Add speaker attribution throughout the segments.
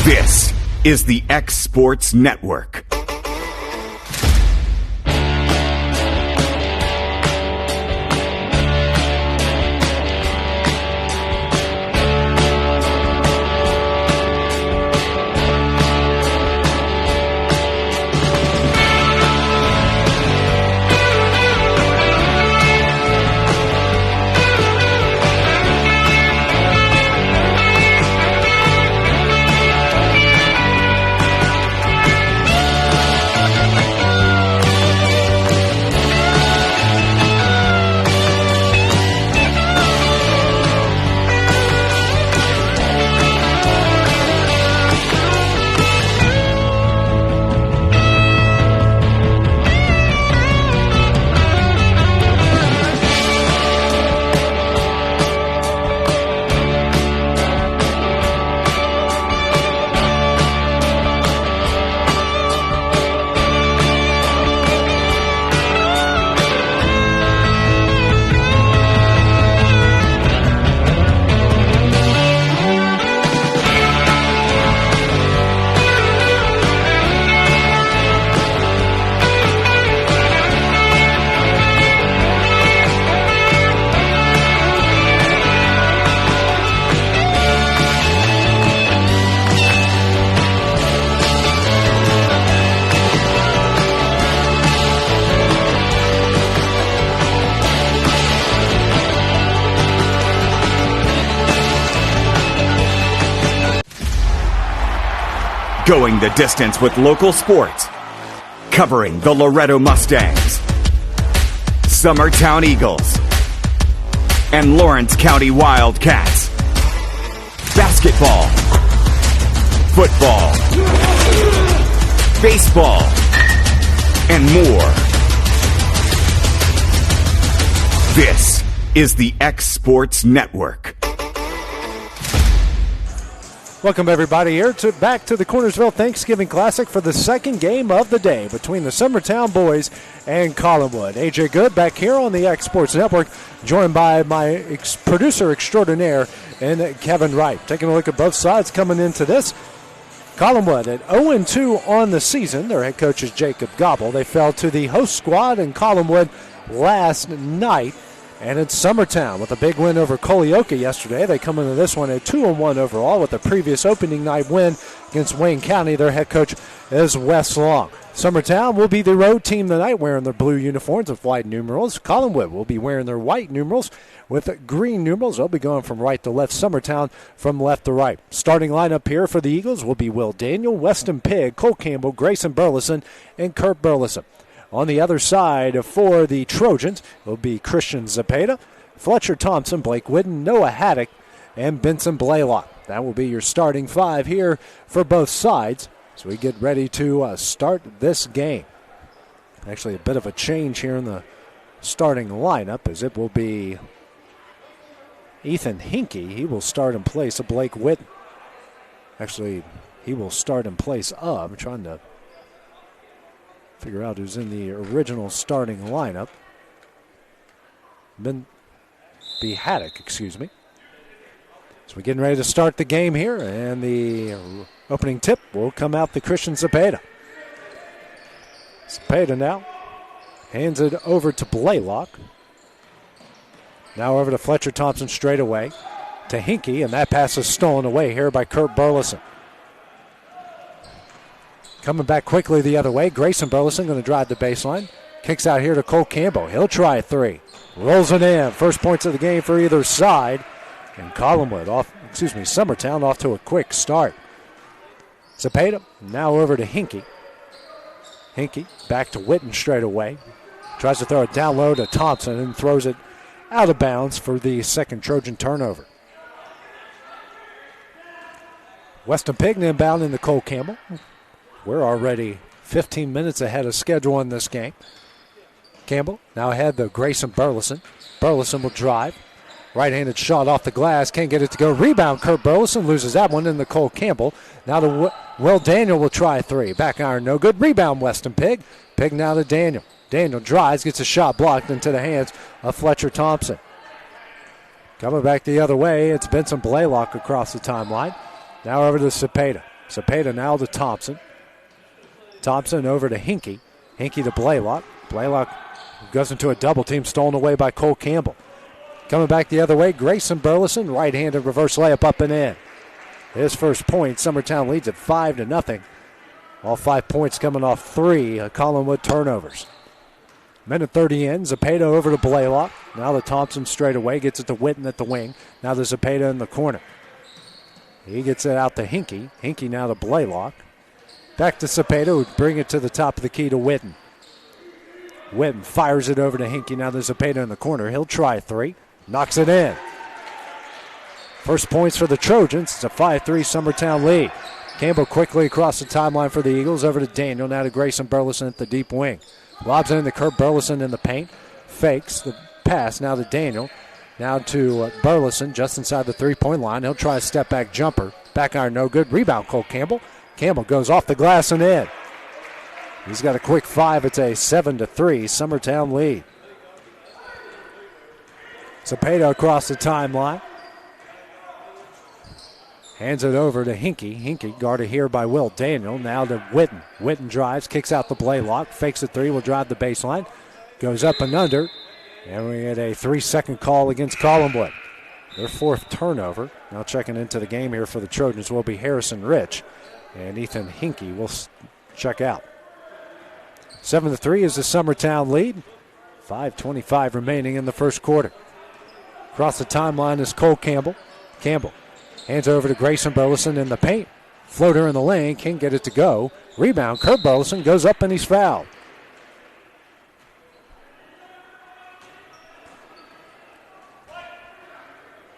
Speaker 1: This is the X Sports Network. Going the distance with local sports. Covering the Loretto Mustangs, Summertown Eagles, and Lawrence County Wildcats. Basketball, football, baseball, and more. This is the X Sports Network.
Speaker 2: Welcome, everybody, back to the Cornersville Thanksgiving Classic for the second game of the day between the Summertown boys and Collinwood. AJ Good back here on the X Sports Network, joined by my producer extraordinaire and Kevin Wright. Taking a look at both sides coming into this. Collinwood at 0-2 on the season. Their head coach is Jacob Gobble. They fell to the host squad in Collinwood last night. And it's Summertown with a big win over Colioca yesterday. They come into this one at 2-1 overall with the previous opening night win against Wayne County. Their head coach is Wes Long. Summertown will be the road team tonight wearing their blue uniforms with white numerals. Collinwood will be wearing their white numerals with green numerals. They'll be going from right to left. Summertown from left to right. Starting lineup here for the Eagles will be Will Daniel, Weston Pigg, Cole Campbell, Grayson Burleson, and Kurt Burleson. On the other side for the Trojans will be Christian Zepeda, Fletcher Thompson, Blake Whidden, Noah Haddock, and Benson Blaylock. That will be your starting five here for both sides. So we get ready to start this game. Actually, a bit of a change here in the starting lineup, as it will be Ethan Hinkey. He will start in place of Blake Whidden. Actually, he will start in place of, I'm trying to figure out who's in the original starting lineup. Be Haddock, excuse me. So we're getting ready to start the game here, and the opening tip will come out to Christian Zepeda. Zepeda now hands it over to Blaylock. Now over to Fletcher Thompson straight away to Hinkey, and that pass is stolen away here by Kurt Burleson. Coming back quickly the other way, Grayson Burleson going to drive the baseline. Kicks out here to Cole Campbell. He'll try a three. Rolls it in. First points of the game for either side. And Summertown off to a quick start. Zepeda now over to Hinkey. Hinkey back to Whitten straight away. Tries to throw it down low to Thompson and throws it out of bounds for the second Trojan turnover. Weston Pigg inbound into Cole Campbell. We're already 15 minutes ahead of schedule on this game. Campbell now ahead to Grayson Burleson. Burleson will drive. Right-handed shot off the glass. Can't get it to go. Rebound, Kurt Burleson loses that one into Cole Campbell. Now to Will Daniel will try a three. Back iron, no good. Rebound, Weston Pigg. Pigg now to Daniel. Daniel drives, gets a shot blocked into the hands of Fletcher Thompson. Coming back the other way, it's Benson Blaylock across the timeline. Now over to Zepeda. Cepeda now to Thompson. Thompson over to Hinkie. Hinkie to Blaylock. Blaylock goes into a double team, stolen away by Cole Campbell. Coming back the other way, Grayson Burleson, right-handed reverse layup up and in. His first point, Summertown leads at 5-0. All 5 points coming off 3 Collinwood turnovers. Minute 30 in, Cepeda over to Blaylock. Now to Thompson straight away, gets it to Witten at the wing. Now to Cepeda in the corner. He gets it out to Hinkie. Hinkie now to Blaylock. Back to Cepeda, who bring it to the top of the key to Witten. Witten fires it over to Hinkie. Now to Cepeda in the corner. He'll try 3. Knocks it in. First points for the Trojans. It's a 5-3 Summertown lead. Campbell quickly across the timeline for the Eagles. Over to Daniel. Now to Grayson Burleson at the deep wing. Lobs it in to Kurt Burleson in the paint. Fakes the pass. Now to Daniel. Now to Burleson just inside the three-point line. He'll try a step-back jumper. Back iron no good. Rebound Cole Campbell. Campbell goes off the glass and in. He's got a quick 5. It's a 7-3 Summertown lead. Cepeda across the timeline. Hands it over to Hinkie. Hinkie guarded here by Will Daniel. Now to Witten. Witten drives, kicks out the Blaylock. Fakes a 3, will drive the baseline. Goes up and under. And we get a 3-second call against Collinwood. Their 4th turnover. Now checking into the game here for the Trojans will be Harrison Rich. And Ethan Hinkie will check out. 7-3 is the Summertown lead. 5:25 remaining in the first quarter. Across the timeline is Cole Campbell. Campbell hands over to Grayson Burleson in the paint. Floater in the lane, can't get it to go. Rebound, Kurt Burleson goes up and he's fouled.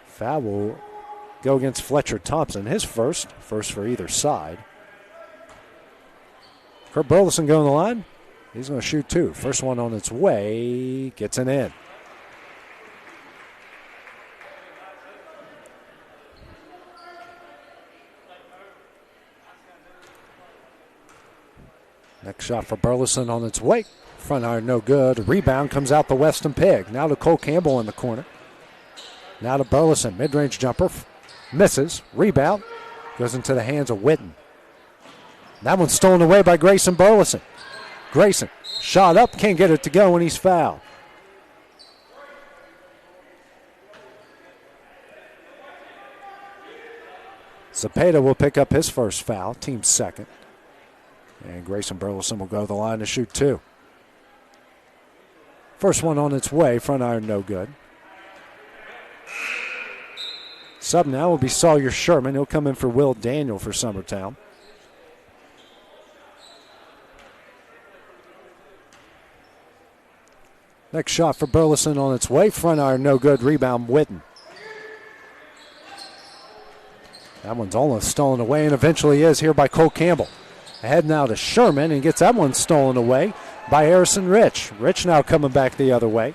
Speaker 2: Foul will go against Fletcher Thompson. His first for either side. Kurt Burleson going to the line. He's going to shoot 2. First one on its way, gets an in. Next shot for Burleson on its way. Front iron no good. Rebound comes out the Weston Pig. Now to Cole Campbell in the corner. Now to Burleson. Mid-range jumper. Misses. Rebound. Goes into the hands of Witten. That one's stolen away by Grayson Burleson. Grayson. Shot up. Can't get it to go and he's fouled. Cepeda will pick up his first foul. Team's second. And Grayson Burleson will go to the line to shoot 2. First one on its way. Front iron no good. Sub now will be Sawyer Sherman. He'll come in for Will Daniel for Summertown. Next shot for Burleson on its way. Front iron no good. Rebound Witten. That one's almost stolen away and eventually is here by Cole Campbell. Ahead now to Sherman and gets that one stolen away by Harrison Rich. Rich now coming back the other way.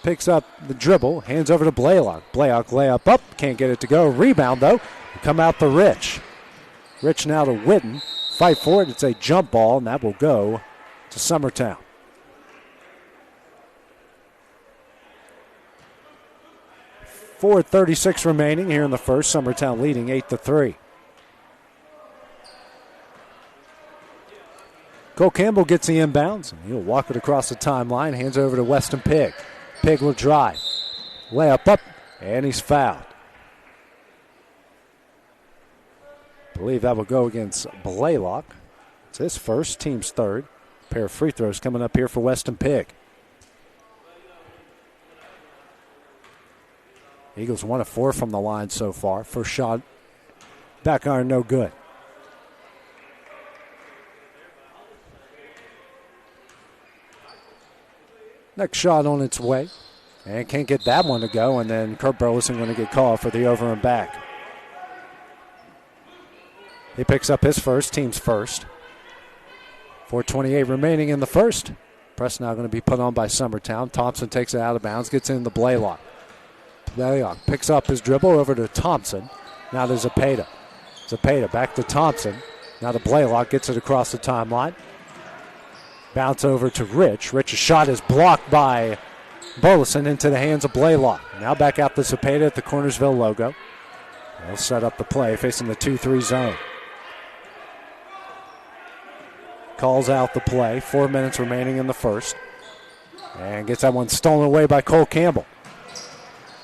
Speaker 2: Picks up the dribble, hands over to Blaylock. Blaylock layup up, can't get it to go. Rebound though, come out to Rich. Rich now to Witten. Fight for it, it's a jump ball and that will go to Summertown. .436 remaining here in the first. Summertown leading 8-3. Cole Campbell gets the inbounds. And he'll walk it across the timeline. Hands over to Weston Pig. Pig will drive. Layup up, and he's fouled. I believe that will go against Blaylock. It's his first, team's third. Pair of free throws coming up here for Weston Pig. Eagles 1 of 4 from the line so far. First shot, back iron, no good. Next shot on its way. And can't get that one to go. And then Kurt Burleson going to get called for the over and back. He picks up his first, team's first. 4:28 remaining in the first. Press now going to be put on by Summertown. Thompson takes it out of bounds, gets in the Blaylock. Blaylock picks up his dribble over to Thompson. Now to Cepeda. Cepeda back to Thompson. Now to Blaylock, gets it across the timeline. Bounce over to Rich. Rich's shot is blocked by Burleson into the hands of Blaylock. Now back out to Cepeda at the Cornersville logo. They'll set up the play facing the 2-3 zone. Calls out the play. 4 minutes remaining in the first. And gets that one stolen away by Cole Campbell.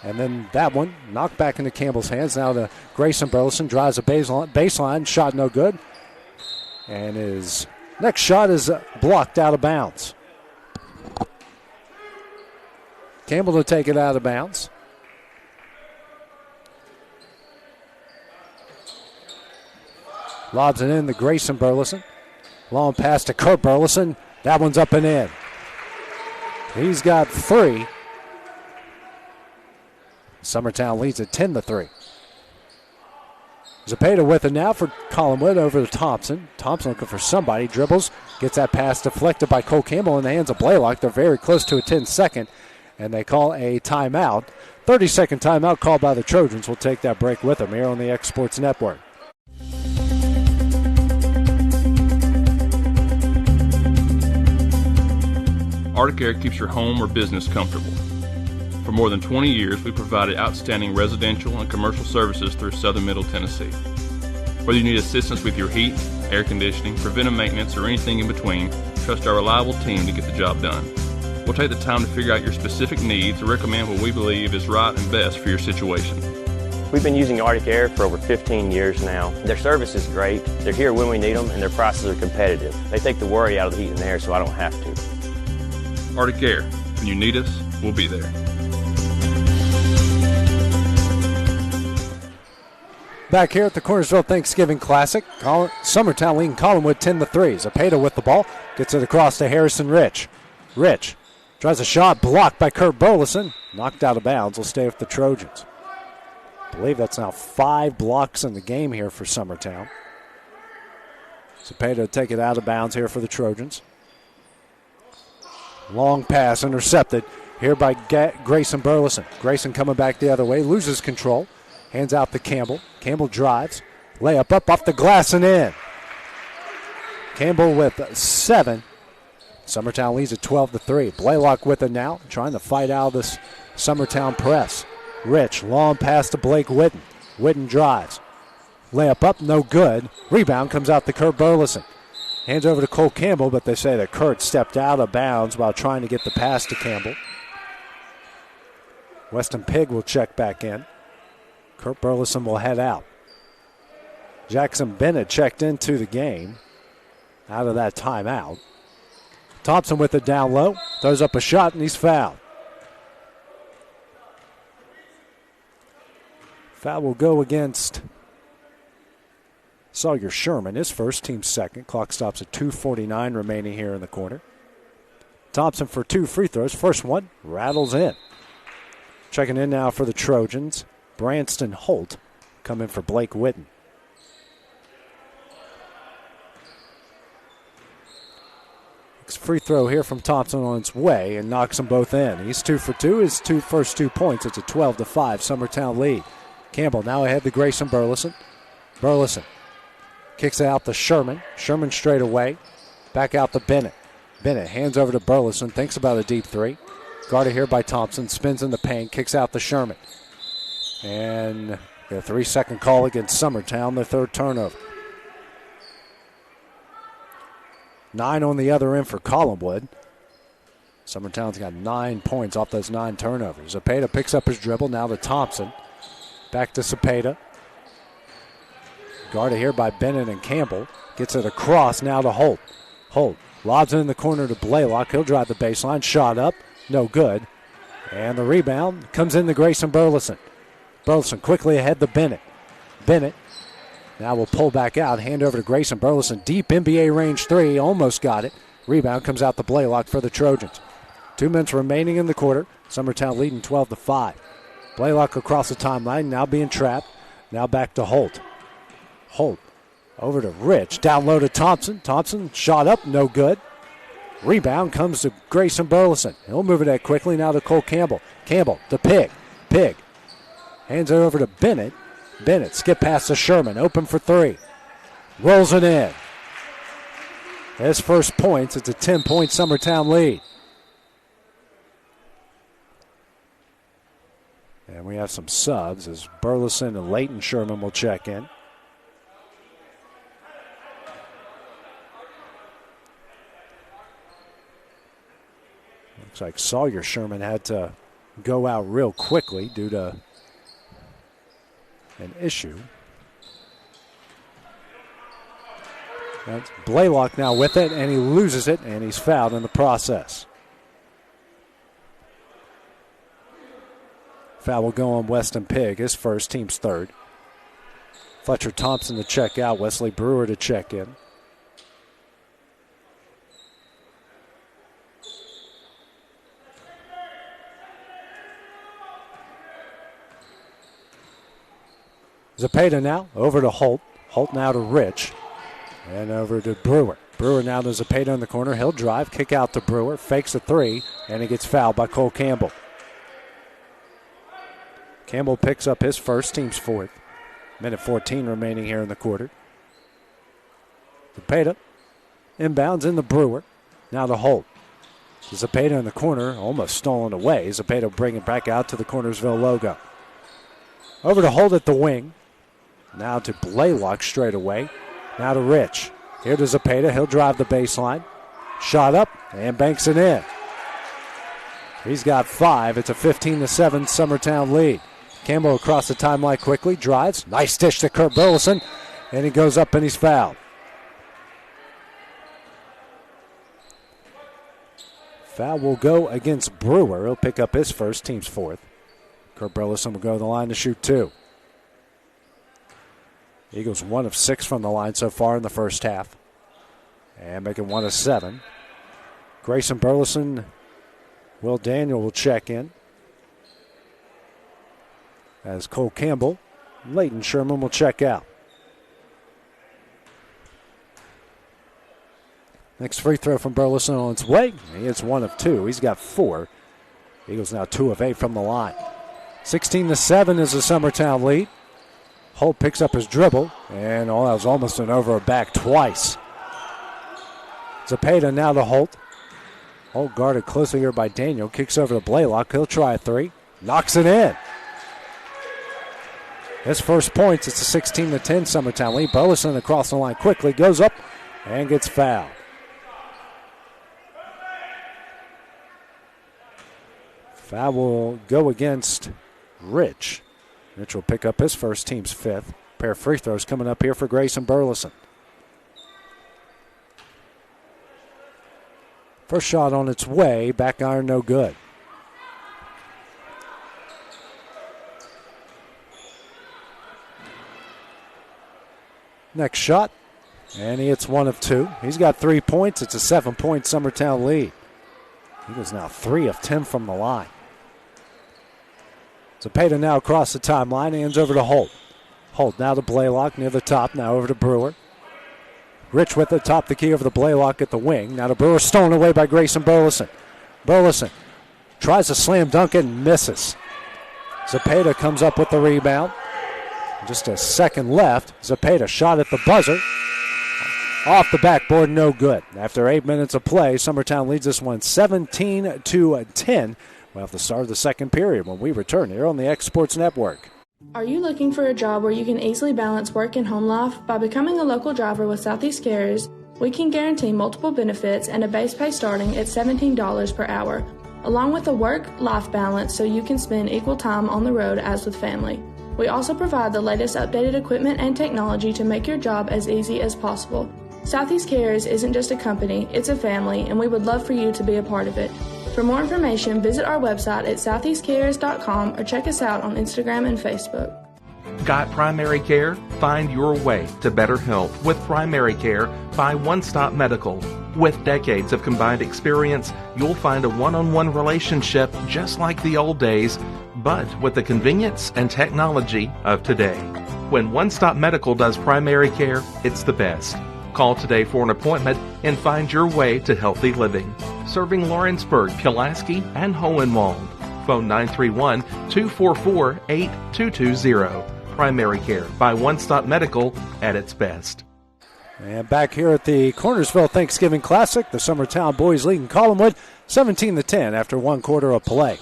Speaker 2: And then that one knocked back into Campbell's hands. Now to Grayson Burleson. Drives a baseline. Shot no good. And his next shot is blocked out of bounds. Campbell to take it out of bounds. Lobs it in to Grayson Burleson. Long pass to Kurt Burleson. That one's up and in. He's got 3. Summertown leads at 10-3. Zepeda with it now for Collinwood over to Thompson. Thompson looking for somebody. Dribbles. Gets that pass deflected by Cole Campbell in the hands of Blaylock. They're very close to a 10-second. And they call a timeout. 30-second timeout called by the Trojans. We'll take that break with them here on the X Sports Network.
Speaker 3: Arctic Air keeps your home or business comfortable. For more than 20 years, we've provided outstanding residential and commercial services through southern Middle Tennessee. Whether you need assistance with your heat, air conditioning, preventive maintenance, or anything in between, trust our reliable team to get the job done. We'll take the time to figure out your specific needs and recommend what we believe is right and best for your situation.
Speaker 4: We've been using Arctic Air for over 15 years now. Their service is great, they're here when we need them, and their prices are competitive. They take the worry out of the heat and air so I don't have to.
Speaker 3: Arctic Air. When you need us, we'll be there.
Speaker 2: Back here at the Cornersville Thanksgiving Classic, Summertown leading Collinwood 10-3. Zepeda with the ball. Gets it across to Harrison Rich. Rich tries a shot blocked by Kurt Burleson. Knocked out of bounds. Will stay with the Trojans. I believe that's now 5 blocks in the game here for Summertown. Zepeda to take it out of bounds here for the Trojans. Long pass intercepted here by Grayson Burleson. Grayson coming back the other way, loses control, hands out to Campbell. Campbell drives, layup up off the glass and in. Campbell with 7. Summertown leads at 12-3. Blaylock with it now, trying to fight out of this Summertown press. Rich, long pass to Blake Whitten. Whitten drives, layup up, no good. Rebound comes out to Kurt Burleson. Hands over to Cole Campbell, but they say that Kurt stepped out of bounds while trying to get the pass to Campbell. Weston Pigg will check back in. Kurt Burleson will head out. Jackson Bennett checked into the game out of that timeout. Thompson with it down low. Throws up a shot, and he's fouled. Foul will go against Sawyer Sherman, his first, team second. Clock stops at 2:49 remaining here in the quarter. Thompson for 2 free throws. First one rattles in. Checking in now for the Trojans, Branston Holt coming for Blake Whitten. Free throw here from Thompson on its way and knocks them both in. He's 2 for 2. His first 2 points. It's a 12-5 Summertown lead. Campbell now ahead to Grayson Burleson. Burleson kicks it out to Sherman. Sherman straight away. Back out to Bennett. Bennett hands over to Burleson. Thinks about a deep 3. Guarded here by Thompson. Spins in the paint. Kicks out to Sherman. And a 3-second call against Summertown. Their 3rd turnover. 9 on the other end for Collinwood. Summertown's got 9 points off those 9 turnovers. Zepeda picks up his dribble. Now to Thompson. Back to Zepeda. Guarded here by Bennett and Campbell. Gets it across now to Holt. Holt lobs it in the corner to Blaylock. He'll drive the baseline. Shot up. No good. And the rebound comes in to Grayson Burleson. Burleson quickly ahead to Bennett. Bennett now will pull back out. Hand over to Grayson Burleson. Deep NBA range 3. Almost got it. Rebound comes out to Blaylock for the Trojans. 2 minutes remaining in the quarter. Summertown leading 12-5. Blaylock across the timeline. Now being trapped. Now back to Holt. Holt over to Rich. Down low to Thompson. Thompson shot up. No good. Rebound comes to Grayson Burleson. He'll move it that quickly now to Cole Campbell. Campbell to Pigg. Pigg hands it over to Bennett. Bennett skip past to Sherman. Open for 3. Rolls it in. His first points. It's a 10-point Summertown lead. And we have some subs as Burleson and Leighton Sherman will check in. Looks like Sawyer Sherman had to go out real quickly due to an issue. That's Blaylock now with it, and he loses it, and he's fouled in the process. Foul will go on Weston Pigg, his first, team's third. Fletcher Thompson to check out, Wesley Brewer to check in. Zepeda now over to Holt. Holt now to Rich. And over to Brewer. Brewer now to Zepeda in the corner. He'll drive, kick out to Brewer, fakes a three, and he gets fouled by Cole Campbell. Campbell picks up his first, team's fourth. Minute 14 remaining here in the quarter. Zepeda inbounds in the Brewer. Now to Holt. Zepeda in the corner, almost stolen away. Zepeda will bring it back out to the Cornersville logo. Over to Holt at the wing. Now to Blaylock straight away. Now to Rich. Here to Zepeda. He'll drive the baseline. Shot up and banks it in. He's got 5. It's a 15-7 Summertown lead. Campbell across the timeline quickly. Drives. Nice dish to Kurt Burleson. And he goes up and he's fouled. Foul will go against Brewer. He'll pick up his first, team's fourth. Kurt Burleson will go to the line to shoot 2. Eagles 1 of 6 from the line so far in the first half. And making 1 of 7. Grayson Burleson, Will Daniel will check in. As Cole Campbell, Leighton Sherman will check out. Next free throw from Burleson on its way. He hits 1 of 2. He's got 4. Eagles now 2 of 8 from the line. 16-7 is the Summertown lead. Holt picks up his dribble, and that was almost an over a back twice. Zepeda now to Holt. Holt guarded closely here by Daniel. Kicks over to Blaylock. He'll try a 3. Knocks it in. His first points, it's a 16-10 Summertown lead. Burleson across the line quickly, goes up and gets fouled. Foul will go against Rich. Rich will pick up his first, team's 5th. Pair of free throws coming up here for Grayson Burleson. First shot on its way, back iron no good. Next shot, and he hits 1 of 2. He's got 3 points. It's a 7-point Summertown lead. He was now 3 of 10 from the line. Zepeda now across the timeline, hands over to Holt. Holt now to Blaylock near the top, now over to Brewer. Rich with the top the key over to Blaylock at the wing. Now to Brewer, stolen away by Grayson Burleson. Burleson tries to slam dunk and misses. Zepeda comes up with the rebound. Just a second left. Zepeda shot at the buzzer. Off the backboard, no good. After 8 minutes of play, Summertown leads this one 17-10. Well, at the start of the second period when we return here on the X Sports Network.
Speaker 5: Are you looking for a job where you can easily balance work and home life? By becoming a local driver with Southeast Carriers, we can guarantee multiple benefits and a base pay starting at $17 per hour, along with a work-life balance so you can spend equal time on the road as with family. We also provide the latest updated equipment and technology to make your job as easy as possible. Southeast Carriers isn't just a company, it's a family, and we would love for you to be a part of it. For more information, visit our website at southeastcarriers.com or check us out on Instagram and Facebook.
Speaker 6: Got primary care? Find your way to better health with Primary Care by One Stop Medical. With decades of combined experience, you'll find a one-on-one relationship just like the old days, but with the convenience and technology of today. When One Stop Medical does primary care, it's the best. Call today for an appointment and find your way to healthy living. Serving Lawrenceburg, Pulaski, and Hohenwald. Phone 931-244-8220. Primary Care by One Stop Medical at its best.
Speaker 2: And back here at the Cornersville Thanksgiving Classic, the Summertown boys leading Collinwood 17-10 after 1 quarter of play.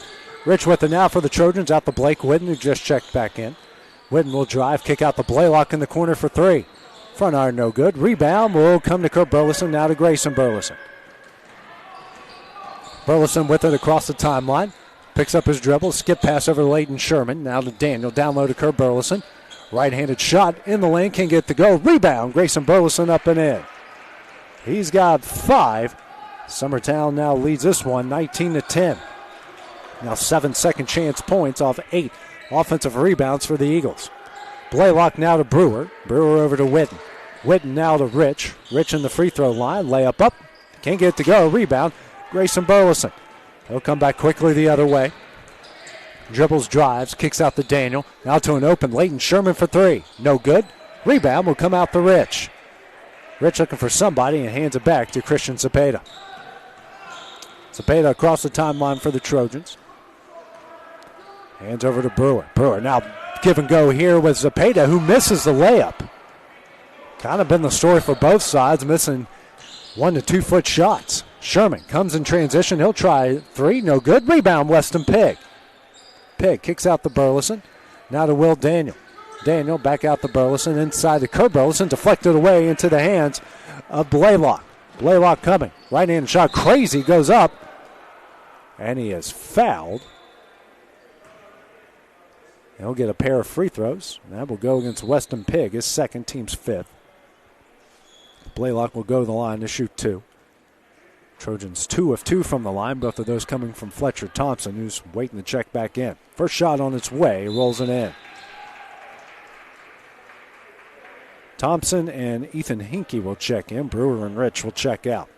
Speaker 2: Rich with it now for the Trojans, out to Blake Whitten, who just checked back in. Whitten will drive, kick out to Blaylock in the corner for three. Front iron no good. Rebound will come to Kurt Burleson, now to Grayson Burleson. Burleson with it across the timeline. Picks up his dribble, skip pass over to Leighton Sherman. Now to Daniel, down low to Kurt Burleson. Right-handed shot in the lane, can't get to go. Rebound, Grayson Burleson up and in. He's got 5. Summertown now leads this one 19-10. Now 7 second chance points off 8 offensive rebounds for the Eagles. Blaylock now to Brewer. Brewer over to Whitten. Whitten now to Rich. Rich in the free throw line. Layup up. Can't get it to go. Rebound. Grayson Burleson. He'll come back quickly the other way. Dribbles, drives, kicks out to Daniel. Now to an open Leighton Sherman for 3. No good. Rebound will come out to Rich. Rich looking for somebody and hands it back to Christian Cepeda. Cepeda across the timeline for the Trojans. Hands over to Brewer. Brewer now give and go here with Cepeda, who misses the layup. Kind of been the story for both sides, missing 1 to 2 foot shots. Sherman comes in transition. He'll try 3. No good. Rebound, Weston Pigg. Pigg kicks out to Burleson. Now to Will Daniel. Daniel back out to Burleson. Inside to Kurt Burleson. Deflected away into the hands of Blaylock. Blaylock coming. Right-handed shot. Crazy goes up. And he is fouled. He'll get a pair of free throws. That will go against Weston Pigg, his second, team's 5th. Blaylock will go to the line to shoot 2. Trojans 2 of 2 from the line, both of those coming from Fletcher Thompson, who's waiting to check back in. First shot on its way, rolls it in. Thompson and Ethan Hinkie will check in. Brewer and Rich will check out.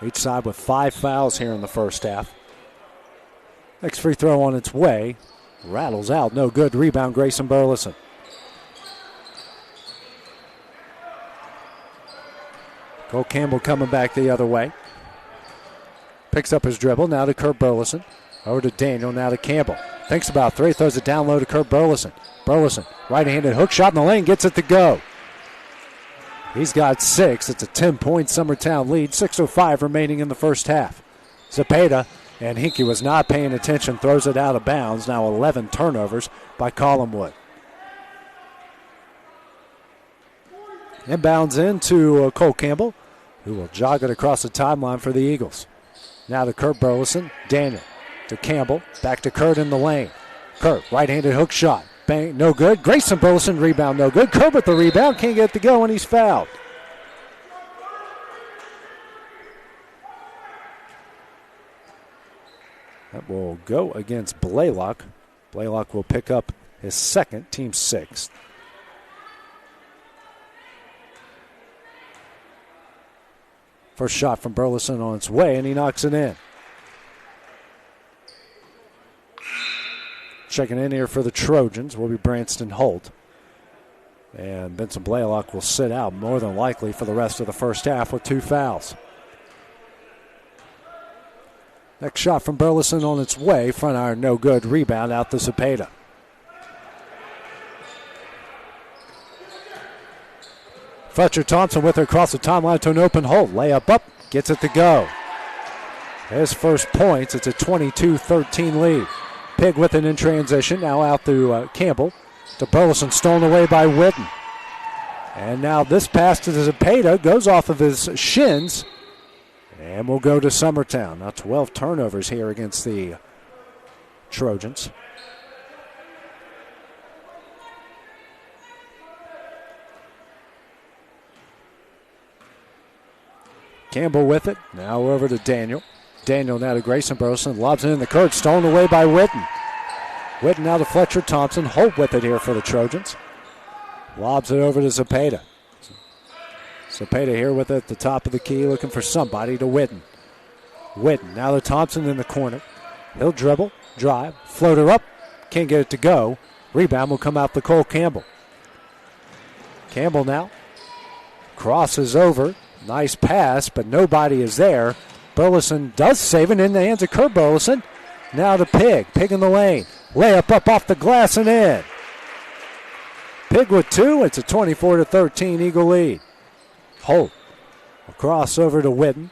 Speaker 2: Each side with 5 fouls here in the first half. Next free throw on its way. Rattles out, no good. Rebound, Grayson Burleson. Cole Campbell coming back the other way. Picks up his dribble, now to Kurt Burleson. Over to Daniel, now to Campbell. Thinks about 3, throws it down low to Kurt Burleson. Burleson, right-handed hook shot in the lane, gets it to go. He's got 6. It's a 10-point Summertown lead. 6:05 remaining in the first half. Cepeda, and Hinkie was not paying attention, throws it out of bounds. Now 11 turnovers by Collinwood. Inbounds into Cole Campbell, who will jog it across the timeline for the Eagles. Now to Kurt Burleson. Daniel to Campbell. Back to Kurt in the lane. Kurt, right-handed hook shot. Bang, no good. Grayson Burleson, rebound, no good. Kurt with the rebound, can't get it to go, and he's fouled. That will go against Blaylock. Blaylock will pick up his second, team 6th. First shot from Burleson on its way, and he knocks it in. Checking in here for the Trojans will be Branston Holt. And Benson Blaylock will sit out more than likely for the rest of the first half with 2 fouls. Next shot from Burleson on its way. Front iron no good. Rebound out to Cepeda. Fletcher Thompson with it across the timeline to an open hole. Layup up. Gets it to go. His first points. It's a 22-13 lead. Pigg with it in transition. Now out to Campbell. To Burleson. Stolen away by Whitten. And now this pass to Cepeda goes off of his shins. And we'll go to Summertown. Now 12 turnovers here against the Trojans. Campbell with it. Now over to Daniel. Daniel now to Grayson Burleson. Lobs it in the court. Stolen away by Whitten. Whitten now to Fletcher Thompson. Holt with it here for the Trojans. Lobs it over to Cepeda. Cepeda here with it at the top of the key, looking for somebody to Whitten. Whitten now to Thompson in the corner. He'll dribble, drive, floater up. Can't get it to go. Rebound will come out to Cole Campbell. Campbell now crosses over. Nice pass, but nobody is there. Burleson does save it in the hands of Kurt Burleson. Now to Pigg. Pigg in the lane. Layup up off the glass and in. Pigg with 2. It's a 24-13 Eagle lead. Holt. A cross over to Whitten.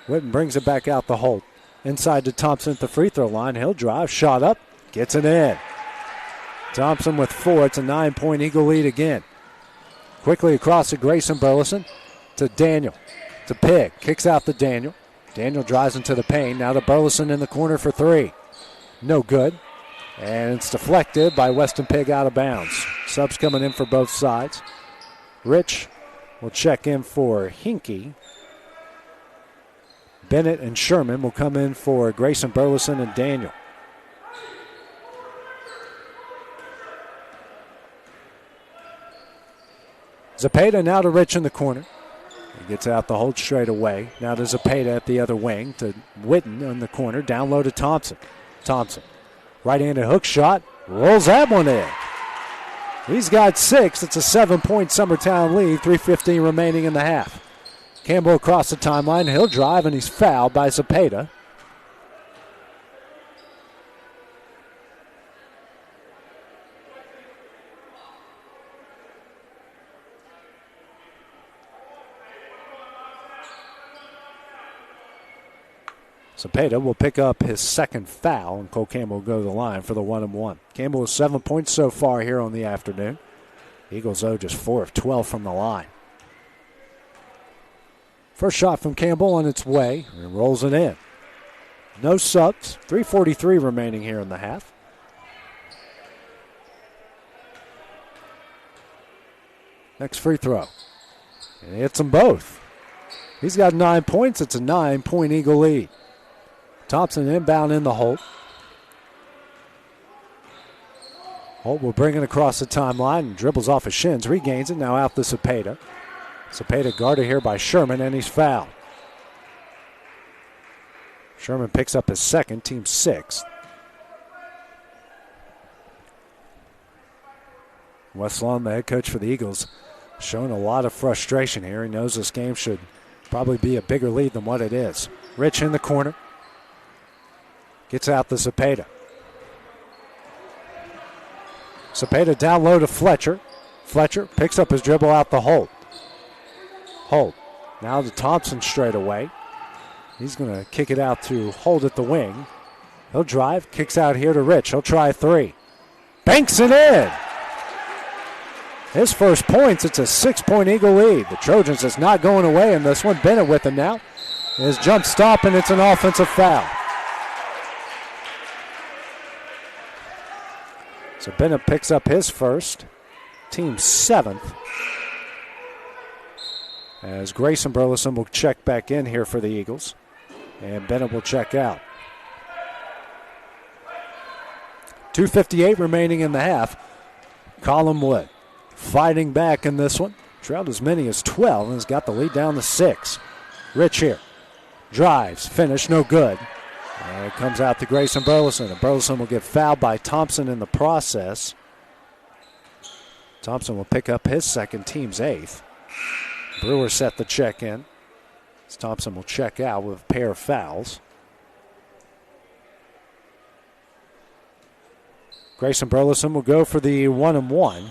Speaker 2: Witten brings it back out the Holt. Inside to Thompson at the free throw line. He'll drive, shot up, gets it in. Thompson with 4. It's a 9-point Eagle lead again. Quickly across to Grayson Burleson, to Daniel, to Pig. Kicks out to Daniel. Daniel drives into the paint. Now to Burleson in the corner for 3. No good. And it's deflected by Weston Pig out of bounds. Subs coming in for both sides. Rich will check in for Hinkie. Bennett and Sherman will come in for Grayson Burleson and Daniel. Zepeda now to Rich in the corner. He gets out the hold straight away. Now to Zepeda at the other wing. To Witten in the corner. Down low to Thompson. Thompson. Right-handed hook shot. Rolls that one in. He's got 6. It's a 7-point Summertown lead. 3:15 remaining in the half. Campbell across the timeline. He'll drive, and he's fouled by Zepeda. Zepeda will pick up his second foul, and Cole Campbell will go to the line for the 1-and-1. Campbell with 7 points so far here on the afternoon. Eagles, though, just 4 of 12 from the line. First shot from Campbell on its way, and rolls it in. No subs, 3:43 remaining here in the half. Next free throw. And he hits them both. He's got 9 points. It's a 9-point Eagle lead. Thompson inbound in the Holt. Holt will bring it across the timeline and dribbles off his shins, regains it, now out to Zepeda. Zepeda guarded here by Sherman, and he's fouled. Sherman picks up his second, team 6th. Wes Long, the head coach for the Eagles, showing a lot of frustration here. He knows this game should probably be a bigger lead than what it is. Rich in the corner. Gets out to Zepeda. Zepeda down low to Fletcher. Fletcher picks up his dribble out the Holt. Holt now to Thompson straight away. He's going to kick it out to Holt at the wing. He'll drive, kicks out here to Rich. He'll try 3. Banks it in. His first points, it's a 6-point Eagle lead. The Trojans is not going away in this one. Bennett with him now. His jump stop, and it's an offensive foul. So Bennett picks up his first, team 7th. As Grayson Burleson will check back in here for the Eagles. And Bennett will check out. 2:58 remaining in the half. Collinwood fighting back in this one. Trailed as many as 12 and has got the lead down to 6. Rich here. Drives, finish, no good. And it comes out to Grayson Burleson. And Burleson will get fouled by Thompson in the process. Thompson will pick up his second, team's 8th. Brewer set the check in. As Thompson will check out with a pair of fouls. Grayson Burleson will go for the 1-and-1.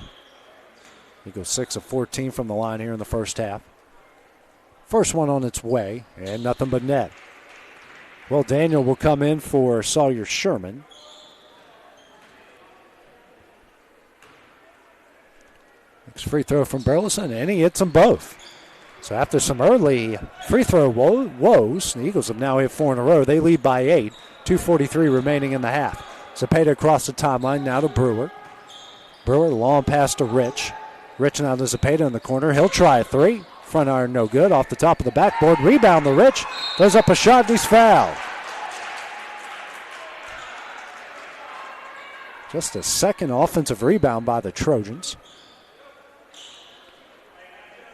Speaker 2: He goes 6 of 14 from the line here in the first half. First one on its way, and nothing but net. Well, Daniel will come in for Sawyer Sherman. Next free throw from Burleson, and he hits them both. So after some early free throw woes, the Eagles have now hit 4 in a row. They lead by 8, 2:43 remaining in the half. Zepeda across the timeline, now to Brewer. Brewer, long pass to Rich. Rich now to Zepeda in the corner. He'll try a 3. Front iron no good. Off the top of the backboard. Rebound to Rich. Goes up a shot and he's fouled. Just a second offensive rebound by the Trojans.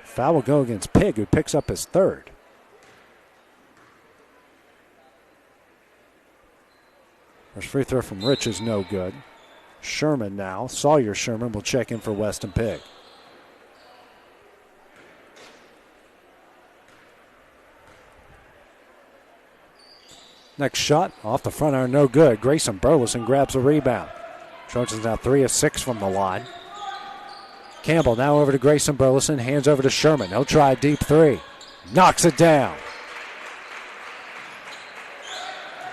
Speaker 2: Foul will go against Pig, who picks up his 3rd. First free throw from Rich is no good. Sherman now. Sawyer Sherman will check in for Weston Pig. Next shot off the front iron, no good. Grayson Burleson grabs a rebound. Trojans now 3 of 6 from the line. Campbell now over to Grayson Burleson, hands over to Sherman. He'll try a deep 3. Knocks it down.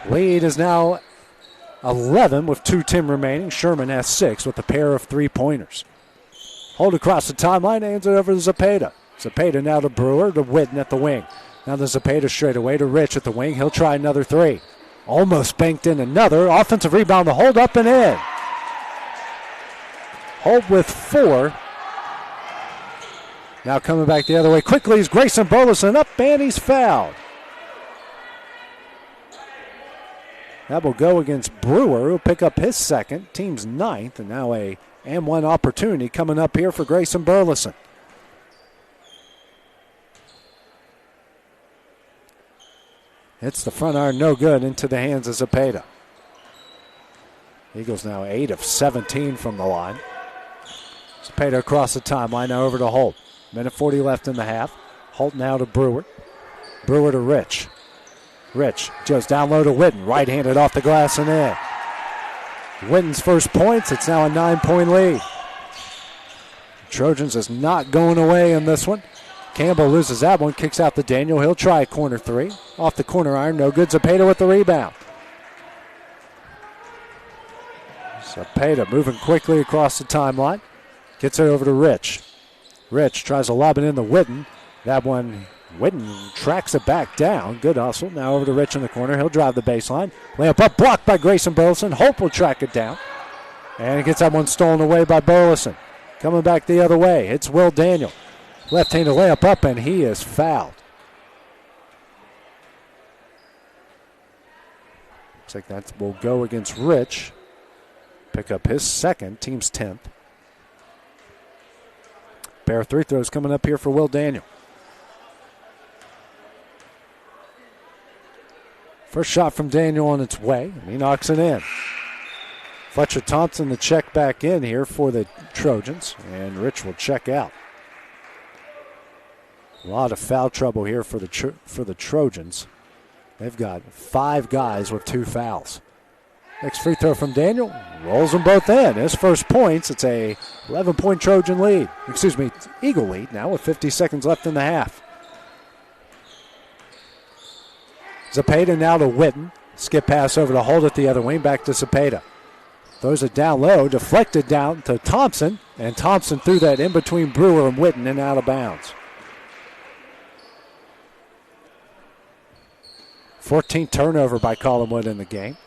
Speaker 2: Lead is now 11 with 2:10 remaining. Sherman has 6 with a pair of 3-pointers. Hold across the timeline, hands it over to Zepeda. Zepeda now to Brewer, to Whitten at the wing. Now to Zepeda straight away to Rich at the wing. He'll try another 3. Almost banked in another. Offensive rebound to Holt, up and in. Holt with 4. Now coming back the other way quickly is Grayson Burleson up, and he's fouled. That will go against Brewer, who'll pick up his second, team's 9th, and now a and-1 opportunity coming up here for Grayson Burleson. Hits the front iron, no good, into the hands of Zepeda. Eagles now 8 of 17 from the line. Zepeda across the timeline, now over to Holt. Minute 40 left in the half. Holt now to Brewer. Brewer to Rich. Rich goes down low to Whitten. Right-handed off the glass and in. Whitten's first points. It's now a 9-point lead. Trojans is not going away in this one. Campbell loses that one, kicks out to Daniel. He'll try a corner 3. Off the corner iron, no good. Zepeda with the rebound. Zepeda moving quickly across the timeline. Gets it over to Rich. Rich tries to lob it in to Whitten. That one, Whitten tracks it back down. Good hustle. Now over to Rich in the corner. He'll drive the baseline. Layup up, blocked by Grayson Burleson. Hope will track it down. And he gets that one stolen away by Burleson. Coming back the other way, it's Will Daniel. Left-handed layup up, and he is fouled. Looks like that will go against Rich. Pick up his second, team's 10th. Pair of 3 throws coming up here for Will Daniel. First shot from Daniel on its way, and he knocks it in. Fletcher Thompson to check back in here for the Trojans, and Rich will check out. A lot of foul trouble here for the Trojans. They've got 5 guys with 2 fouls. Next free throw from Daniel. Rolls them both in. His first points. It's a 11-point Trojan lead. Eagle lead now with 50 seconds left in the half. Zepeda now to Whitten. Skip pass over to Holt at the other wing. Back to Zepeda. Throws it down low. Deflected down to Thompson. And Thompson threw that in between Brewer and Whitten and out of bounds. 14th turnover by Collinwood in the game.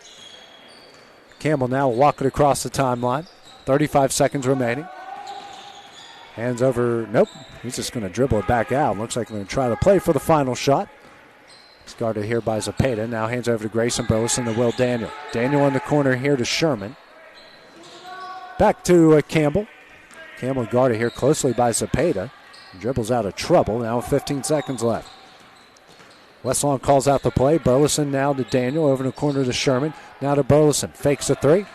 Speaker 2: Campbell now walking across the timeline. 35 seconds remaining. Hands over. Nope. He's just going to dribble it back out. Looks like they're going to try to play for the final shot. It's guarded here by Zepeda. Now hands over to Grayson Burleson to Will Daniel. Daniel in the corner here to Sherman. Back to Campbell. Campbell guarded here closely by Zepeda. Dribbles out of trouble. Now with 15 seconds left. Westlawn calls out the play. Burleson now to Daniel. Over in the corner to Sherman. Now to Burleson. Fakes a 3.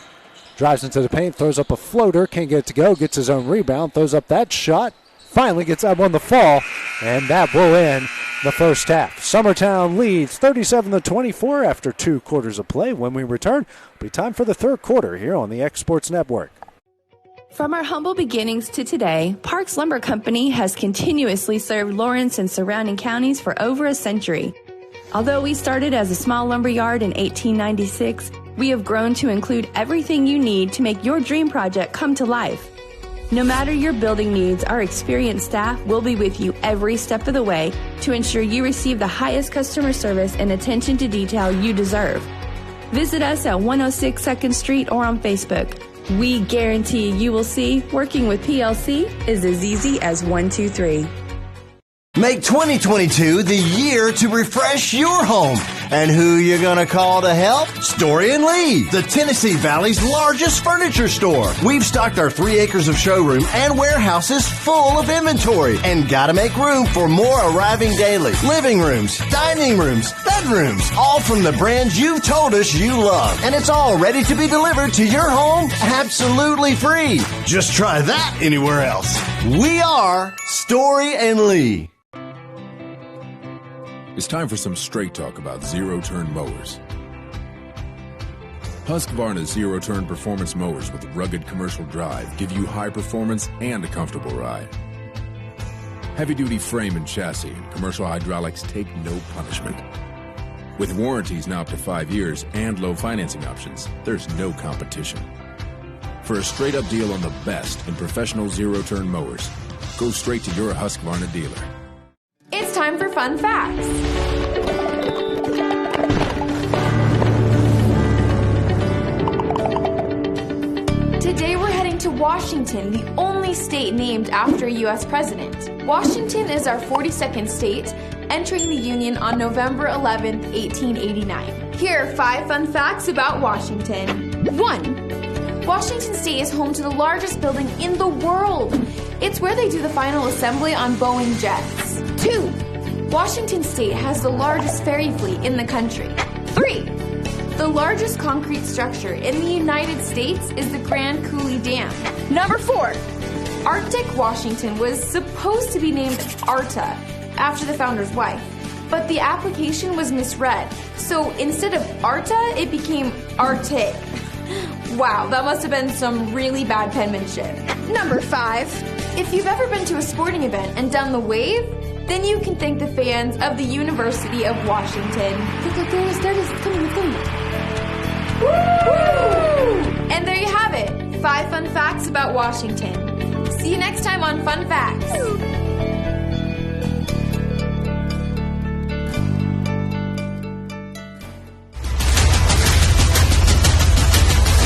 Speaker 2: Drives into the paint. Throws up a floater. Can't get it to go. Gets his own rebound. Throws up that shot. Finally gets that one to fall. And that will end the first half. Summertown leads 37-24 after 2 quarters of play. When we return, it'll be time for the third quarter here on the X Sports Network.
Speaker 7: From our humble beginnings to today, Parks Lumber Company has continuously served Lawrence and surrounding counties for over a century. Although we started as a small lumber yard in 1896, we have grown to include everything you need to make your dream project come to life. No matter your building needs, our experienced staff will be with you every step of the way to ensure you receive the highest customer service and attention to detail you deserve. Visit us at 106 2nd Street or on Facebook. We guarantee you will see working with PLC is as easy as 1, 2, 3.
Speaker 8: Make 2022 the year to refresh your home. And who you gonna call to help? Story & Lee, the Tennessee Valley's largest furniture store. We've stocked our 3 acres of showroom and warehouses full of inventory. And gotta make room for more arriving daily. Living rooms, dining rooms, bedrooms, all from the brands you've told us you love. And it's all ready to be delivered to your home absolutely free. Just try that anywhere else. We are Story & Lee.
Speaker 9: It's time for some straight talk about zero-turn mowers. Husqvarna's zero-turn performance mowers with rugged commercial drive give you high performance and a comfortable ride. Heavy-duty frame and chassis and commercial hydraulics take no punishment. With warranties now up to 5 years and low financing options, there's no competition. For a straight-up deal on the best in professional zero-turn mowers, go straight to your Husqvarna dealer.
Speaker 10: It's time for Fun Facts. Today we're heading to Washington, the only state named after a U.S. president. Washington is our 42nd state, entering the Union on November 11, 1889. Here are 5 fun facts about Washington. 1. Washington State is home to the largest building in the world. It's where they do the final assembly on Boeing jets. 2. Washington State has the largest ferry fleet in the country. 3. The largest concrete structure in the United States is the Grand Coulee Dam. Number 4. Arctic Washington was supposed to be named Arta, after the founder's wife, but the application was misread. So instead of Arta, it became Arctic. Wow, that must have been some really bad penmanship. Number 5. If you've ever been to a sporting event and done the wave, then you can thank the fans of the University of Washington. There it is. It's coming. Woo! And there you have it. 5 fun facts about Washington. See you next time on Fun Facts.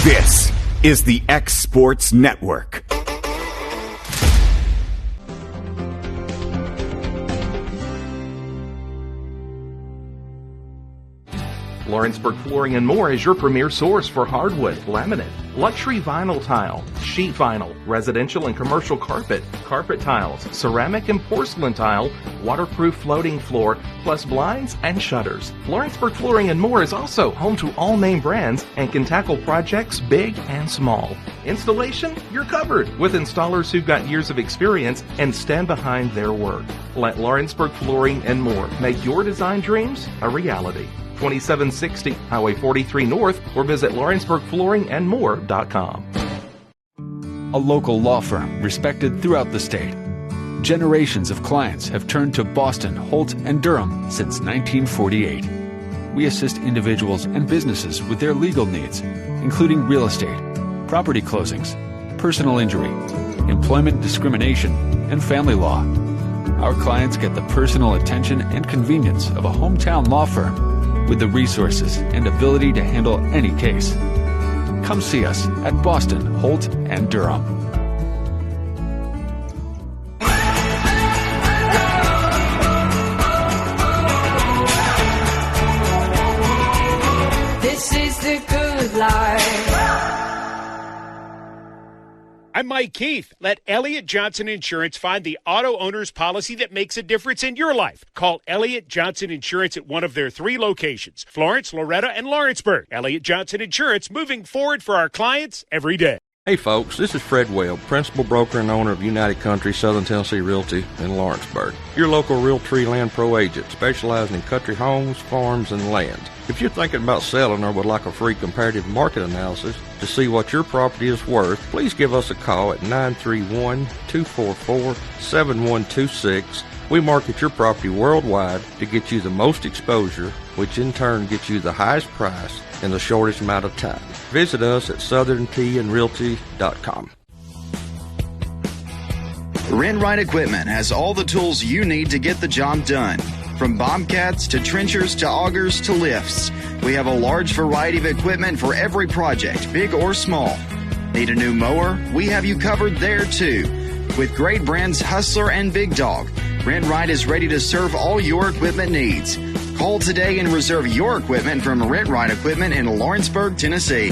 Speaker 1: This is the X Sports Network.
Speaker 6: Lawrenceburg Flooring and More is your premier source for hardwood, laminate, luxury vinyl tile, sheet vinyl, residential and commercial carpet, carpet tiles, ceramic and porcelain tile, waterproof floating floor, plus blinds and shutters. Lawrenceburg Flooring and More is also home to all name brands and can tackle projects big and small. Installation? You're covered with installers who've got years of experience and stand behind their work. Let Lawrenceburg Flooring and More make your design dreams a reality. 2760 Highway 43 North, or visit LawrenceburgFlooringandMore.com.
Speaker 11: A local law firm respected throughout the state. Generations of clients have turned to Boston, Holt, and Durham since 1948. We assist individuals and businesses with their legal needs, including real estate, property closings, personal injury, employment discrimination, and family law. Our clients get the personal attention and convenience of a hometown law firm with the resources and ability to handle any case. Come see us at Boston, Holt, and Durham.
Speaker 12: This is the good life.
Speaker 13: I'm Mike Keith. Let Elliott Johnson Insurance find the auto owner's policy that makes a difference in your life. Call Elliott Johnson Insurance at one of their 3 locations, Florence, Loretto, and Lawrenceburg. Elliott Johnson Insurance, moving forward for our clients every day.
Speaker 14: Hey folks, this is Fred Webb, principal broker and owner of United Country Southern Tennessee Realty in Lawrenceburg. Your local Realtree Land Pro agent specializing in country homes, farms, and land. If you're thinking about selling or would like a free comparative market analysis to see what your property is worth, please give us a call at 931-244-7126. We market your property worldwide to get you the most exposure, which in turn gets you the highest price in the shortest amount of time. Visit us at southerntandrealty.com.
Speaker 15: Rent-Right Equipment has all the tools you need to get the job done. From bobcats to trenchers to augers to lifts, we have a large variety of equipment for every project, big or small. Need a new mower? We have you covered there too. With great brands Hustler and Big Dog, Rent-Right is ready to serve all your equipment needs. Call today and reserve your equipment from Rent-Right Equipment in Lawrenceburg, Tennessee.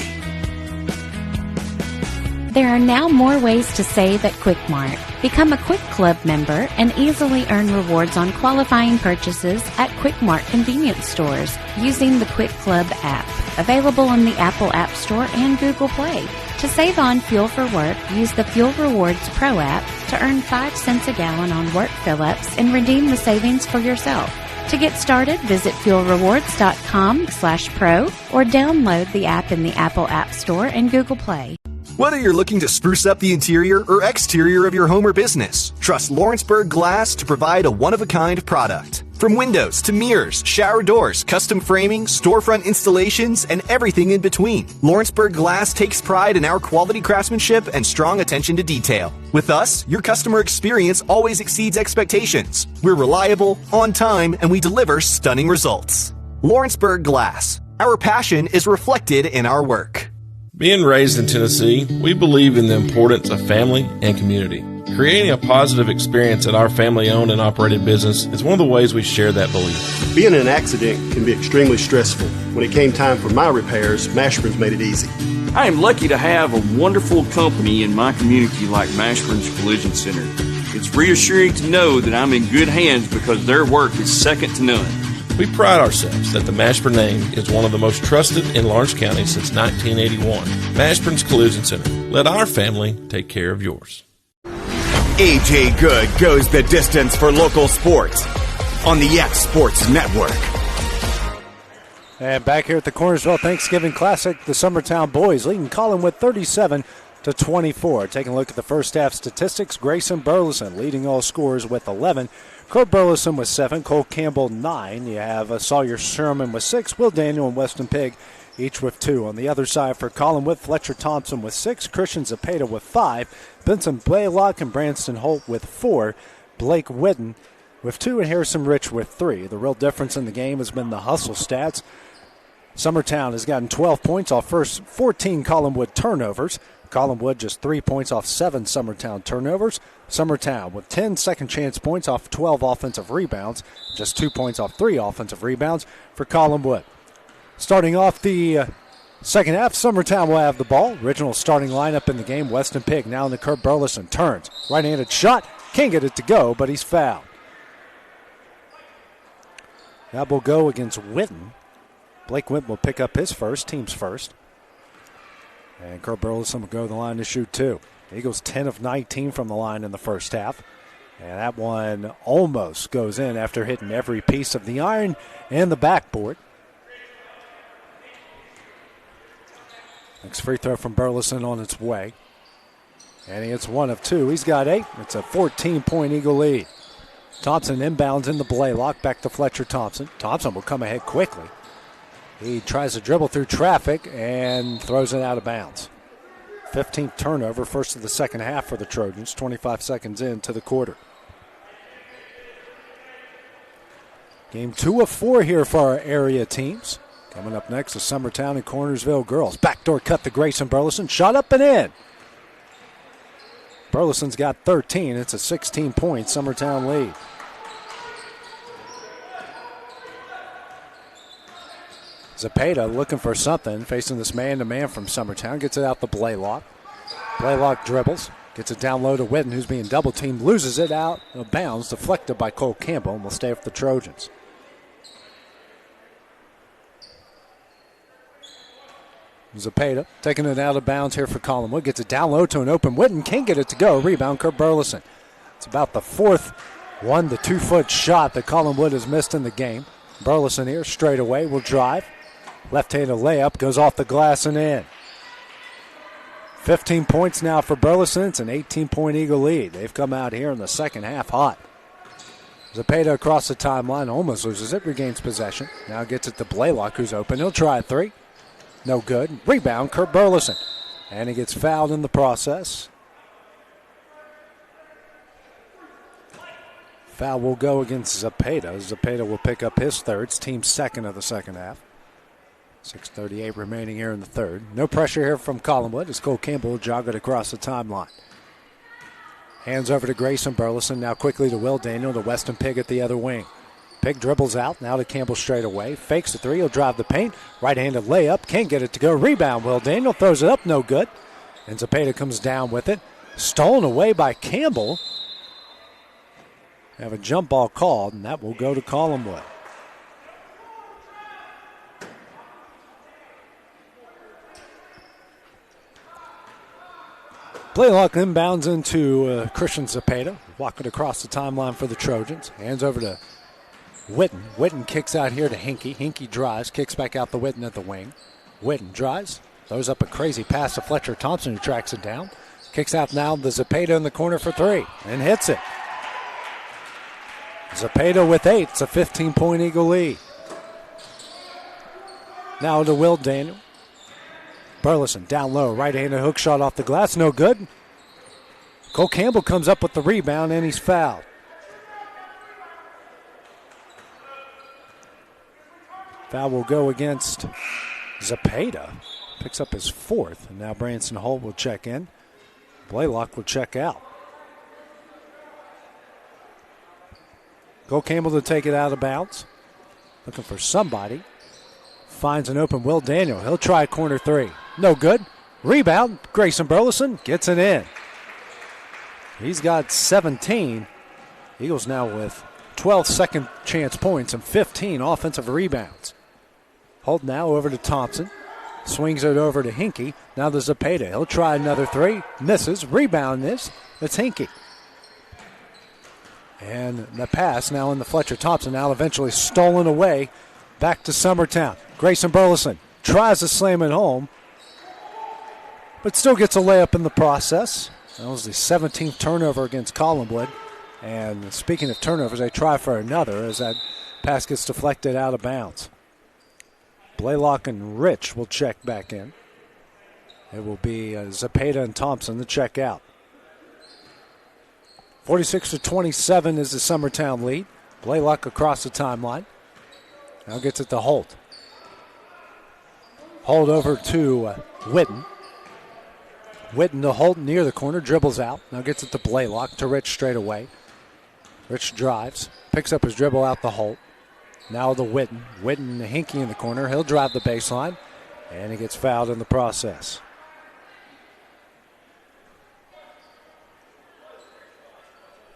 Speaker 16: There are now more ways to save at Quick Mart. Become a Quick Club member and easily earn rewards on qualifying purchases at Quick Mart convenience stores using the Quick Club app, available in the Apple App Store and Google Play. To save on fuel for work, use the Fuel Rewards Pro app to earn 5 cents a gallon on work fill-ups and redeem the savings for yourself. To get started, visit fuelrewards.com/pro or download the app in the Apple App Store and Google Play.
Speaker 17: Whether you're looking to spruce up the interior or exterior of your home or business, trust Lawrenceburg Glass to provide a one-of-a-kind product. From windows to mirrors, shower doors, custom framing, storefront installations, and everything in between, Lawrenceburg Glass takes pride in our quality craftsmanship and strong attention to detail. With us, your customer experience always exceeds expectations. We're reliable, on time, and we deliver stunning results. Lawrenceburg Glass. Our passion is reflected in our work.
Speaker 18: Being raised in Tennessee, we believe in the importance of family and community. Creating a positive experience at our family-owned and operated business is one of the ways we share that belief.
Speaker 19: Being in an accident can be extremely stressful. When it came time for my repairs, Mashburn's made it easy.
Speaker 20: I am lucky to have a wonderful company in my community like Mashburn's Collision Center. It's reassuring to know that I'm in good hands because their work is second to none.
Speaker 18: We pride ourselves that the Mashburn name is one of the most trusted in Lawrence County since 1981. Mashburn's Collision Center. Let our family take care of yours.
Speaker 1: AJ Good goes the distance for local sports on the X Sports Network.
Speaker 2: And back here at the Cornersville Thanksgiving Classic, the Summertown boys leading Collinwood 37-24. Taking a look at the first half statistics, Grayson Burleson leading all scorers with 11. Kurt Burleson with 7, Cole Campbell 9. You have Sawyer Sherman with 6, Will Daniel and Weston Pigg each with 2. On the other side for Collinwood, Fletcher Thompson with 6, Christian Zapata with 5, Benson Blaylock and Branston Holt with 4, Blake Whitten with 2, and Harrison Rich with 3. The real difference in the game has been the hustle stats. Summertown has gotten 12 points off first 14 Collinwood turnovers. Collinwood just 3 points off 7 Summertown turnovers. Summertown with 10 second chance points off 12 offensive rebounds. Just 2 points off 3 offensive rebounds for Collinwood. Starting off the second half, Summertown will have the ball. Original starting lineup in the game, Weston Pigg now in the Kurt Burleson. Turns, right-handed shot, can't get it to go, but he's fouled. That will go against Whitten. Blake Whitten will pick up his first, team's first. And Kurt Burleson will go to the line to shoot 2. Eagles 10 of 19 from the line in the first half. And that one almost goes in after hitting every piece of the iron and the backboard. Next free throw from Burleson on its way. And he hits 1 of 2. He's got 8. It's a 14-point Eagle lead. Thompson inbounds into Blaylock. Back to Fletcher Thompson. Thompson will come ahead quickly. He tries to dribble through traffic and throws it out of bounds. 15th turnover, first of the second half for the Trojans. 25 seconds into the quarter. Game 2 of 4 here for our area teams. Coming up next is Summertown and Cornersville girls. Backdoor cut to Grayson Burleson. Shot up and in. Burleson's got 13. It's a 16-point Summertown lead. Zapata looking for something, facing this man-to-man from Summertown. Gets it out to Blaylock. Blaylock dribbles. Gets it down low to Whitten, who's being double-teamed. Loses it out of bounds, deflected by Cole Campbell, and will stay with the Trojans. Zapata taking it out of bounds here for Collinwood. Gets it down low to an open Whitten. Can't get it to go. Rebound, Kurt Burleson. It's about the fourth 1 to 2 foot shot that Collinwood has missed in the game. Burleson here straight away will drive. Left-handed layup goes off the glass and in. 15 points now for Burleson. It's an 18-point Eagle lead. They've come out here in the second half hot. Zapata across the timeline, almost loses it, regains possession. Now gets it to Blaylock, who's open. He'll try a 3. No good. Rebound, Kurt Burleson. And he gets fouled in the process. Foul will go against Zapata. Zapata will pick up his third. It's team second of the second half. 6:38 remaining here in the third. No pressure here from Collinwood as Cole Campbell jogged it across the timeline. Hands over to Grayson Burleson. Now quickly to Will Daniel, to Weston Pigg at the other wing. Pigg dribbles out. Now to Campbell straight away. Fakes the 3. He'll drive the paint. Right-handed layup. Can't get it to go. Rebound. Will Daniel throws it up. No good. And Zapata comes down with it. Stolen away by Campbell. Have a jump ball called, and that will go to Collinwood. Blaylock inbounds into Christian Zapata. Walking across the timeline for the Trojans. Hands over to Whitten. Whitten kicks out here to Hinkie. Hinkie drives, kicks back out to Whitten at the wing. Whitten drives, throws up a crazy pass to Fletcher Thompson, who tracks it down. Kicks out now to Zapata in the corner for 3 and hits it. Zepeda with 8. It's a 15-point Eagle lead. Now to Will Daniel. Burleson down low. Right-handed hook shot off the glass. No good. Cole Campbell comes up with the rebound, and he's fouled. Foul will go against Zepeda. Picks up his 4th. And now Branson Holt will check in. Blaylock will check out. Cole Campbell to take it out of bounds. Looking for somebody. Finds an open Will Daniel. He'll try corner 3. No good. Rebound. Grayson Burleson gets it in. He's got 17. Eagles now with 12 second chance points and 15 offensive rebounds. Holt now over to Thompson. Swings it over to Hinkie. Now to Zepeda. He'll try another 3. Misses. Rebound this. It's Hinkie. And the pass now in the Fletcher Thompson. Now eventually stolen away. Back to Summertown. Grayson Burleson tries to slam it home, but still gets a layup in the process. That was the 17th turnover against Collinwood. And speaking of turnovers, they try for another as that pass gets deflected out of bounds. Blaylock and Rich will check back in. It will be Zepeda and Thompson to check out. 46-27 is the Summertown lead. Blaylock across the timeline. Now gets it to Holt. Holt over to Witten. Witten to Holt near the corner, dribbles out. Now gets it to Blaylock, to Rich straight away. Rich drives, picks up his dribble out to Holt. Now to Witten. Witten to Hinkie in the corner. He'll drive the baseline, and he gets fouled in the process.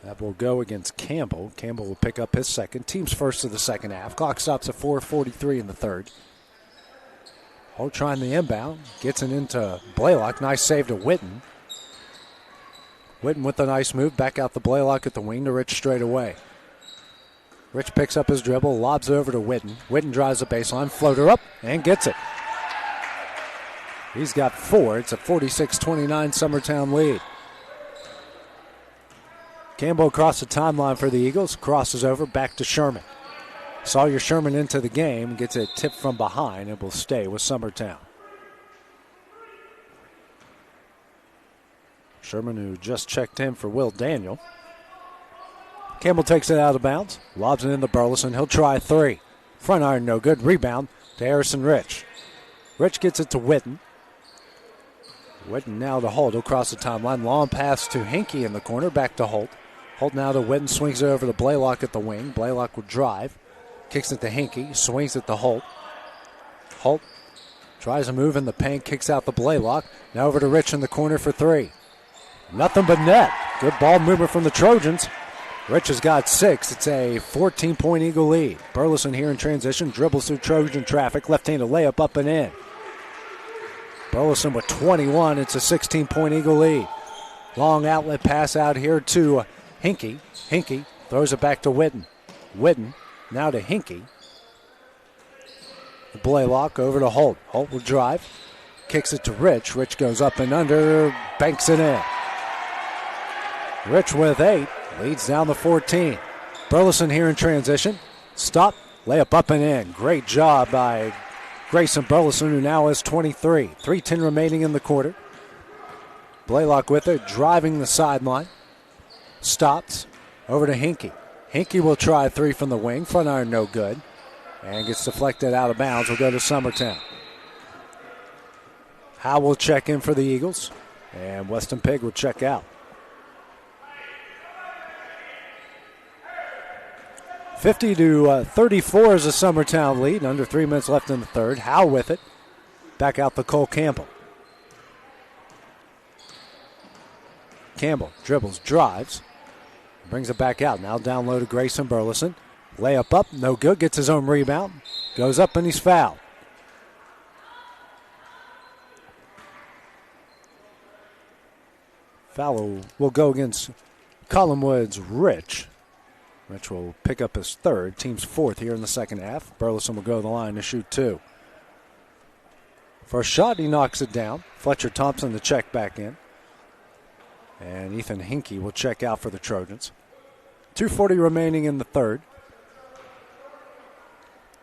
Speaker 2: That will go against Campbell. Campbell will pick up his 2nd. Team's first of the second half. Clock stops at 4:43 in the 3rd. Holt trying the inbound. Gets it into Blaylock. Nice save to Witten. Witten with a nice move. Back out to Blaylock at the wing to Rich straight away. Rich picks up his dribble. Lobs it over to Witten. Witten drives the baseline. Floater up and gets it. He's got 4. It's a 46-29 Summertown lead. Campbell across the timeline for the Eagles. Crosses over, back to Sherman. Sawyer Sherman into the game. Gets it tipped from behind and will stay with Summertown. Sherman, who just checked in for Will Daniel. Campbell takes it out of bounds. Lobs it into Burleson. He'll try 3. Front iron no good. Rebound to Harrison Rich. Rich gets it to Witten. Witten now to Holt. He'll cross the timeline. Long pass to Hinkie in the corner. Back to Holt. Holt now to Witten. Swings it over to Blaylock at the wing. Blaylock will drive. Kicks it to Hinkie. Swings it to Holt. Holt tries a move in the paint. Kicks out the Blaylock. Now over to Rich in the corner for 3. Nothing but net. Good ball movement from the Trojans. Rich has got 6. It's a 14-point Eagle lead. Burleson here in transition. Dribbles through Trojan traffic. Left-handed layup up and in. Burleson with 21. It's a 16-point Eagle lead. Long outlet pass out here to Hinkie. Hinkie throws it back to Witten. Witten now to Hinkie. The Blaylock over to Holt. Holt will drive. Kicks it to Rich. Rich goes up and under. Banks it in. Rich with 8. Leads down to 14. Burleson here in transition. Stop. Layup up and in. Great job by Grayson Burleson, who now has 23. 3:10 remaining in the quarter. Blaylock with it, driving the sideline. Stops. Over to Hinkie. Hinkie will try 3 from the wing. Front iron no good. And gets deflected out of bounds. Will go to Summertown. Howe will check in for the Eagles. And Weston Pigg will check out. 50-34 is the Summertown lead. Under 3 minutes left in the 3rd. Howe with it. Back out to Cole Campbell. Campbell dribbles, drives. Brings it back out. Now down low to Grayson Burleson. Layup up, no good. Gets his own rebound. Goes up and he's fouled. Foul will go against Collinwood's Rich. Rich will pick up his 3rd. Team's 4th here in the second half. Burleson will go to the line to shoot 2. First shot, he knocks it down. Fletcher Thompson to check back in. And Ethan Hinkie will check out for the Trojans. 2:40 remaining in the third.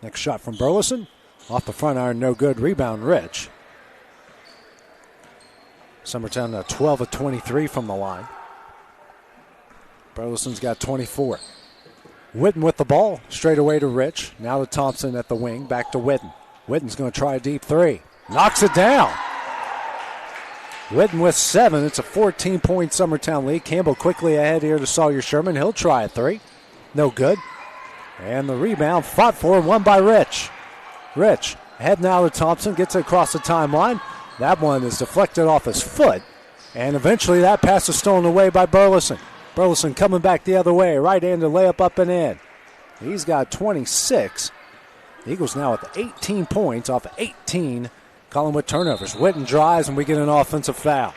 Speaker 2: Next shot from Burleson. Off the front iron, no good. Rebound, Rich. Summertown now 12 of 23 from the line. Burleson's got 24. Whitten with the ball. Straight away to Rich. Now to Thompson at the wing. Back to Whitten. Whitten's going to try a deep three. Knocks it down. Whitten with 7. It's a 14-point Summertown lead. Campbell quickly ahead here to Sawyer Sherman. He'll try a three. No good. And the rebound fought for, won by Rich. Rich ahead now to Thompson. Gets it across the timeline. That one is deflected off his foot. And eventually that pass is stolen away by Burleson. Burleson coming back the other way. Right-handed layup up and in. He's got 26. The Eagles now with 18 points off 18 Collinwood turnovers. Whitten drives and we get an offensive foul.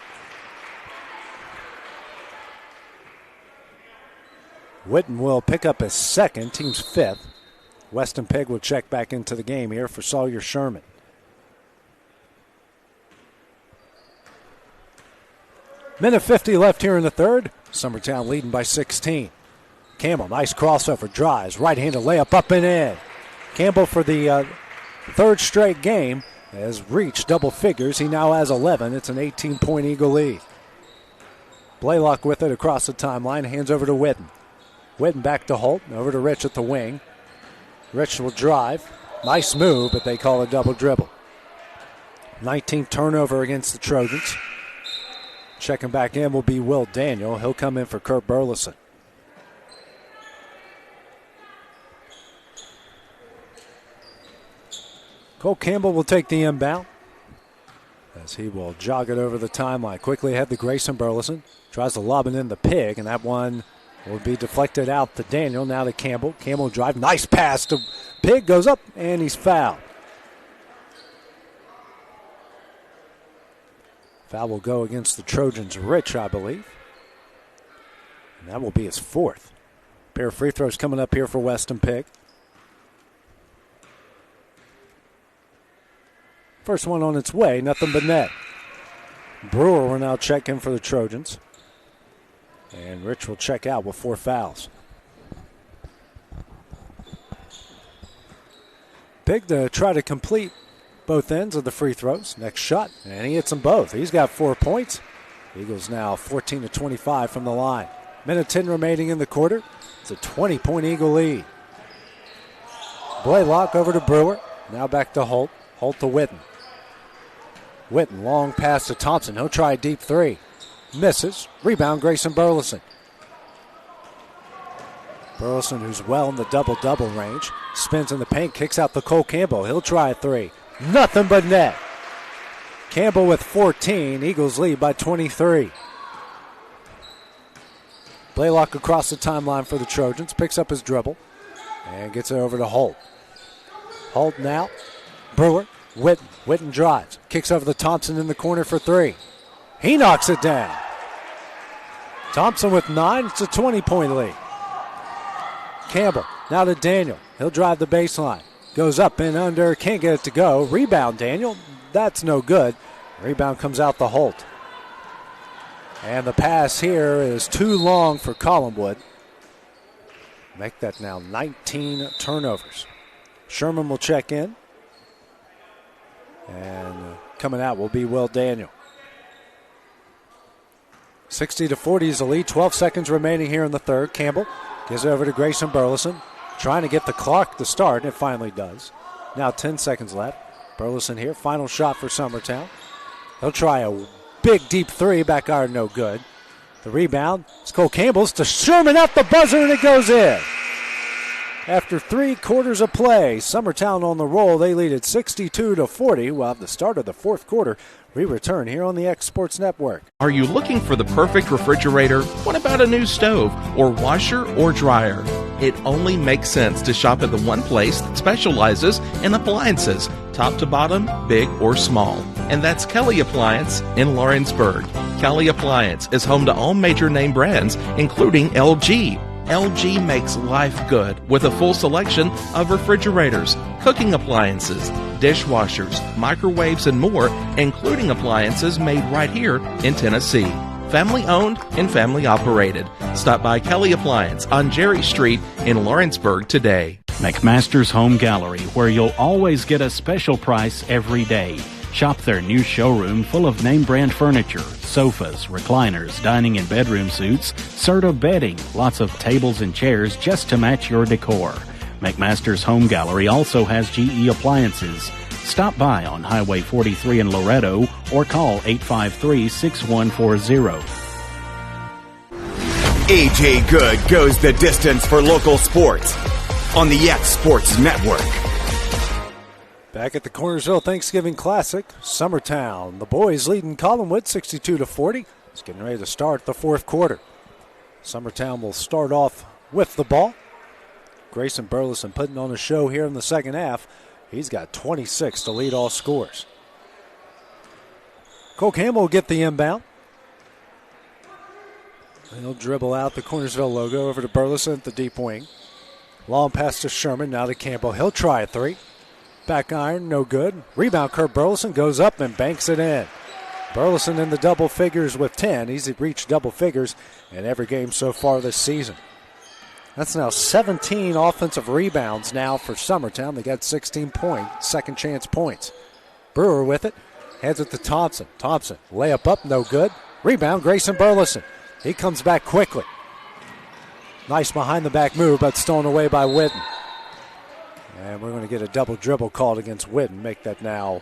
Speaker 2: Whitten will pick up his second, team's 5th. Weston Pegg will check back into the game here for Sawyer Sherman. Minute 50 left here in the third. Summertown leading by 16. Campbell, nice crossover, drives, right-handed layup up and in. Campbell for the third straight game has reached double figures. He now has 11. It's an 18-point Eagle lead. Blaylock with it across the timeline, hands over to Whitten. Whitten back to Holt, over to Rich at the wing. Rich will drive. Nice move, but they call a double dribble. 19th turnover against the Trojans. Checking back in will be Will Daniel. He'll come in for Kurt Burleson. Cole Campbell will take the inbound as he will jog it over the timeline. Quickly ahead to Grayson Burleson. Tries to lob it in the Pig, and that one will be deflected out to Daniel. Now to Campbell. Campbell drive. Nice pass to Pig. Goes up, and he's fouled. Foul will go against the Trojans' Rich, I believe. And that will be his 4th. Pair of free throws coming up here for Weston Pig. First one on its way, nothing but net. Brewer will now check in for the Trojans. And Rich will check out with 4 fouls. Pig to try to complete both ends of the free throws. Next shot, and he hits them both. He's got 4 points. Eagles now 14 to 25 from the line. Minute 10 remaining in the quarter. It's a 20-point Eagle lead. Blaylock over to Brewer. Now back to Holt. Holt to Whitten. Whitten, long pass to Thompson. He'll try a deep three. Misses. Rebound, Grayson Burleson. Burleson, who's well in the double-double range, spins in the paint, kicks out to Cole Campbell. He'll try a three. Nothing but net. Campbell with 14. Eagles lead by 23. Blaylock across the timeline for the Trojans. Picks up his dribble and gets it over to Holt. Holt now. Brewer. Whitten drives. Kicks over to Thompson in the corner for 3. He knocks it down. Thompson with 9. It's a 20-point lead. Campbell now to Daniel. He'll drive the baseline. Goes up and under. Can't get it to go. Rebound, Daniel. That's no good. Rebound comes out to Holt. And the pass here is too long for Collinwood. Make that now 19 turnovers. Sherman will check in. And coming out will be Will Daniel. 60 to 40 is the lead. 12 seconds remaining here in the third. Campbell gives it over to Grayson Burleson. Trying to get the clock to start, and it finally does. Now 10 seconds left. Burleson here. Final shot for Summertown. They'll try a big deep three. Back iron no good. The rebound. It's Cole Campbell's to Sherman at the buzzer, and it goes in. After 3 quarters of play, Summertown on the roll. They lead at 62 to 40. Well, at the start of the fourth quarter, we return here on the X Sports Network.
Speaker 6: Are you looking for the perfect refrigerator? What about a new stove or washer or dryer? It only makes sense to shop at the one place that specializes in appliances, top to bottom, big or small. And that's Kelly Appliance in Lawrenceburg. Kelly Appliance is home to all major name brands, including LG. LG makes life good with a full selection of refrigerators, cooking appliances, dishwashers, microwaves, and more, including appliances made right here in Tennessee. family owned and family operated. Stop by Kelly Appliance on Jerry Street in Lawrenceburg today.
Speaker 21: McMaster's Home Gallery, where you'll always get a special price every day. Shop their new showroom full of name brand furniture, sofas, recliners, dining and bedroom suites, Serta bedding, lots of tables and chairs just to match your decor. McMaster's Home Gallery also has GE appliances. Stop by on Highway 43 in Loretto or call 853-6140.
Speaker 1: AJ Good goes the distance for local sports on the X Sports Network.
Speaker 2: Back at the Cornersville Thanksgiving Classic, Summertown. The boys leading Collinwood 62-40. It's getting ready to start the fourth quarter. Summertown will start off with the ball. Grayson Burleson putting on a show here in the second half. He's got 26 to lead all scores. Cole Campbell will get the inbound. He'll dribble out the Cornersville logo over to Burleson at the deep wing. Long pass to Sherman, now to Campbell. He'll try a three. Back iron, no good. Rebound, Kurt Burleson goes up and banks it in. Burleson in the double figures with 10. He's reached double figures in every game so far this season. That's now 17 offensive rebounds now for Summertown. They got 16 second chance points. Brewer with it. Heads it to Thompson. Thompson, layup up, no good. Rebound, Grayson Burleson. He comes back quickly. Nice behind the back move, but stolen away by Whitten. And we're going to get a double dribble called against Whitten. Make that now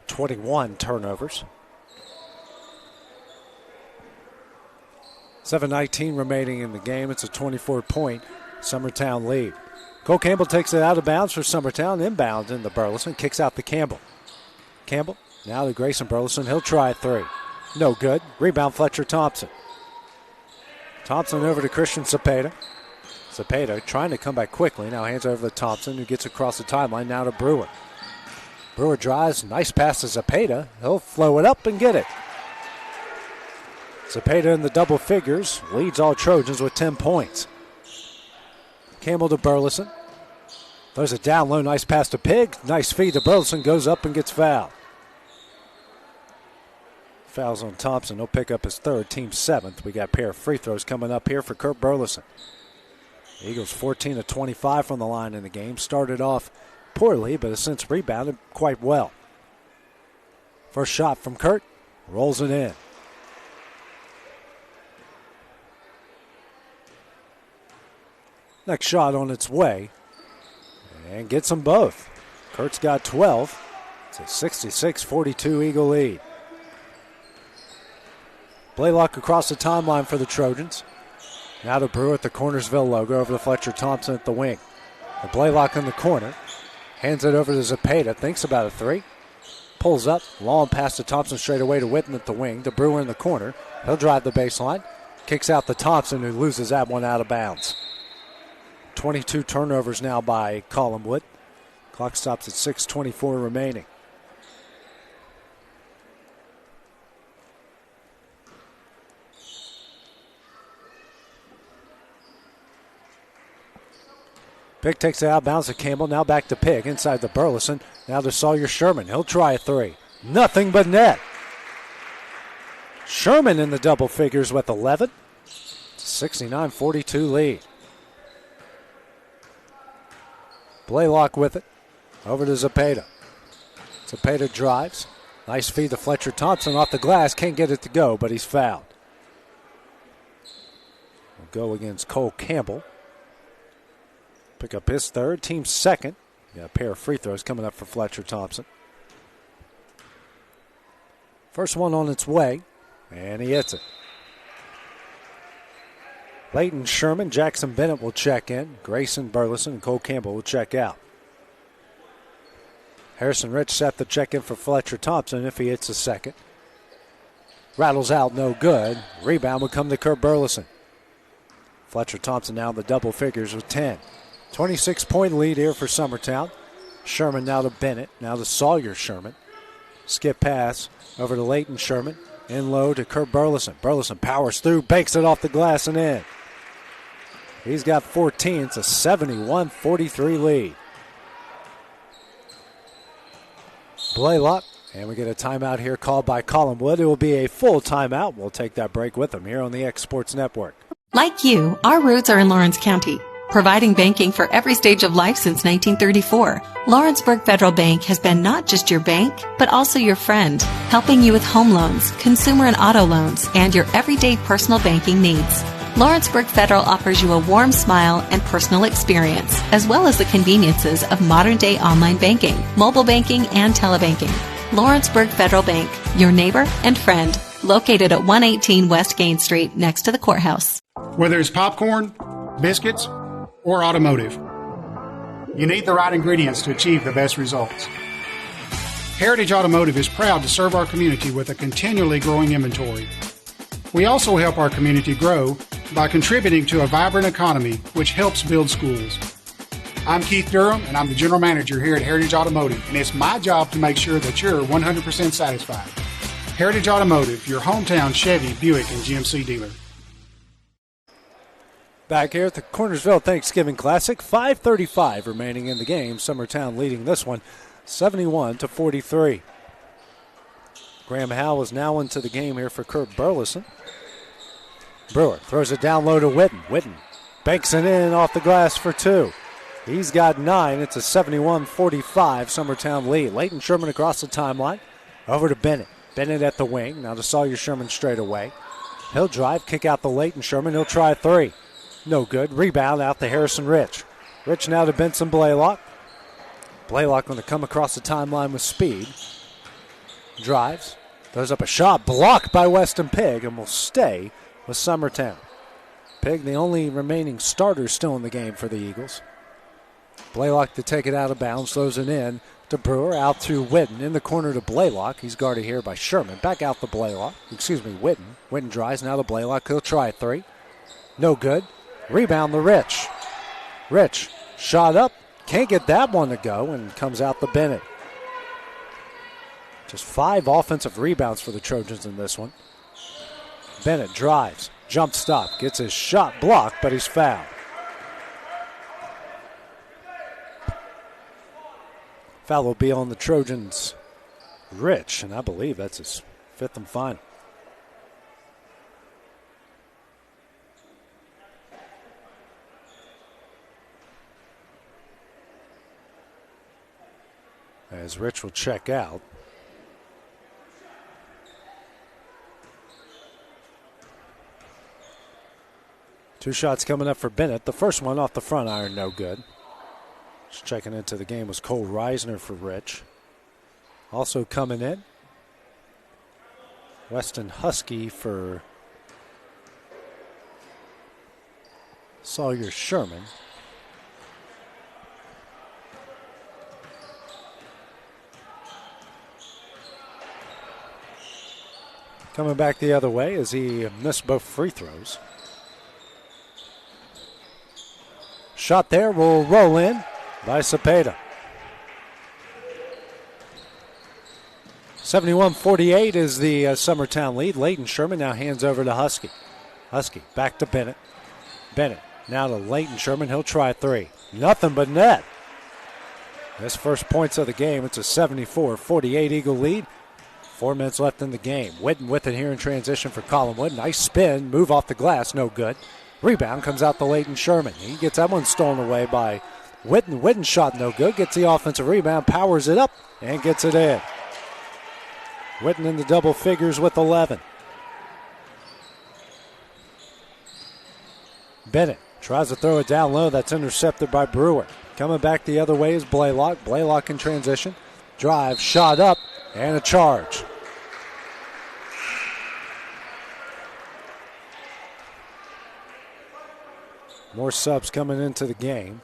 Speaker 2: 21 turnovers. 7:19 remaining in the game. It's a 24-point Summertown lead. Cole Campbell takes it out of bounds for Summertown. Inbounds into Burleson. Kicks out to Campbell. Campbell now to Grayson Burleson. He'll try a three. No good. Rebound Fletcher Thompson. Thompson over to Christian Cepeda. Cepeda trying to come back quickly. Now hands over to Thompson, who gets across the timeline. Now to Brewer. Brewer drives. Nice pass to Cepeda. He'll flow it up and get it. Cepeda in the double figures. Leads all Trojans with 10 points. Campbell to Burleson. There's a down low. Nice pass to Pig. Nice feed to Burleson. Goes up and gets fouled. Fouls on Thompson. He'll pick up his third, team seventh. We got a pair of free throws coming up here for Kurt Burleson. Eagles 14 of 25 from the line in the game. Started off poorly, but has since rebounded quite well. First shot from Kurt. Rolls it in. Next shot on its way. And gets them both. Kurt's got 12. It's a 66-42 Eagle lead. Blaylock across the timeline for the Trojans. Now to Brewer at the Cornersville logo over to Fletcher Thompson at the wing. And Blaylock in the corner. Hands it over to Cepeda. Thinks about a three. Pulls up. Long pass to Thompson straight away to Whitten at the wing. To Brewer in the corner. He'll drive the baseline. Kicks out to Thompson, who loses that one out of bounds. 22 turnovers now by Collinwood. Clock stops at 6:24 remaining. Pig takes it out, bounce to Campbell, now back to Pig, inside to Burleson, now to Sawyer Sherman. He'll try a three. Nothing but net. Sherman in the double figures with 11. 69-42 lead. Blaylock with it. Over to Cepeda. Cepeda drives. Nice feed to Fletcher Thompson off the glass. Can't get it to go, but he's fouled. We'll go against Cole Campbell. Pick up his third, team second. Got a pair of free throws coming up for Fletcher Thompson. First one on its way, and he hits it. Leighton Sherman, Jackson Bennett will check in. Grayson Burleson and Cole Campbell will check out. Harrison Rich set the check in for Fletcher Thompson if he hits a second. Rattles out, no good. Rebound will come to Kurt Burleson. Fletcher Thompson now in the double figures with 10. 26-point lead here for Summertown. Sherman now to Bennett, now to Sawyer Sherman. Skip pass over to Leighton Sherman. In low to Kurt Burleson. Burleson powers through, banks it off the glass and in. He's got 14. It's a 71-43 lead. Blaylock And we get a timeout here called by Collinwood. It will be a full timeout. We'll take that break with them here on the X Sports Network.
Speaker 4: Like you, our roots are in Lawrence County, providing banking for every stage of life since 1934. Lawrenceburg Federal Bank has been not just your bank, but also your friend, helping you with home loans, consumer and auto loans, and your everyday personal banking needs. Lawrenceburg Federal offers you a warm smile and personal experience, as well as the conveniences of modern-day online banking, mobile banking, and telebanking. Lawrenceburg Federal Bank, your neighbor and friend, located at 118 West Gain Street next to the courthouse.
Speaker 22: Whether it's popcorn, biscuits, or automotive, you need the right ingredients to achieve the best results. Heritage Automotive is proud to serve our community with a continually growing inventory. We also help our community grow by contributing to a vibrant economy, which helps build schools. I'm Keith Durham, and I'm the General Manager here at Heritage Automotive, and it's my job to make sure that you're 100% satisfied. Heritage Automotive, your hometown Chevy, Buick, and GMC dealer.
Speaker 2: Back here at the Cornersville Thanksgiving Classic, 5:35 remaining in the game. Summertown leading this one 71-43. Graham Howell is now into the game here for Kurt Burleson. Brewer throws it down low to Witten. Witten banks it in off the glass for two. He's got 9. It's a 71-45 Summertown lead. Leighton Sherman across the timeline. Over to Bennett. Bennett at the wing. Now to Sawyer Sherman straight away. He'll drive, kick out the Leighton Sherman. He'll try 3. No good. Rebound out to Harrison Rich. Rich now to Benson Blaylock. Blaylock going to come across the timeline with speed. Drives. Throws up a shot. Blocked by Weston Pigg and will stay with Summertown. Pigg, the only remaining starter still in the game for the Eagles. Blaylock to take it out of bounds. Throws it in to Brewer. Out to Witten. In the corner to Blaylock. He's guarded here by Sherman. Back out to Blaylock. Witten. Witten drives now to Blaylock. He'll try 3. No good. Rebound to Rich. Rich, shot up, can't get that one to go, and comes out to Bennett. Just 5 offensive rebounds for the Trojans in this one. Bennett drives, jump stop, gets his shot blocked, but he's fouled. Foul will be on the Trojans' Rich, and I believe that's his 5th and final. As Rich will check out. Two shots coming up for Bennett. The first one off the front iron, no good. Just checking into the game was Cole Reisner for Rich. Also coming in, Weston Husky for Sawyer Sherman. Coming back the other way as he missed both free throws. Shot there will roll in by Cepeda. 71-48 is the Summertown lead. Leighton Sherman now hands over to Husky. Husky back to Bennett. Bennett now to Leighton Sherman. He'll try 3. Nothing but net. His first points of the game. It's a 74-48 Eagle lead. 4 minutes left in the game. Witten with it here in transition for Collinwood. Nice spin. Move off the glass. No good. Rebound comes out to Leighton Sherman. He gets that one stolen away by Witten. Witten shot no good. Gets the offensive rebound. Powers it up and gets it in. Witten in the double figures with 11. Bennett tries to throw it down low. That's intercepted by Brewer. Coming back the other way is Blaylock. Blaylock in transition. Drive, shot up, and a charge. More subs coming into the game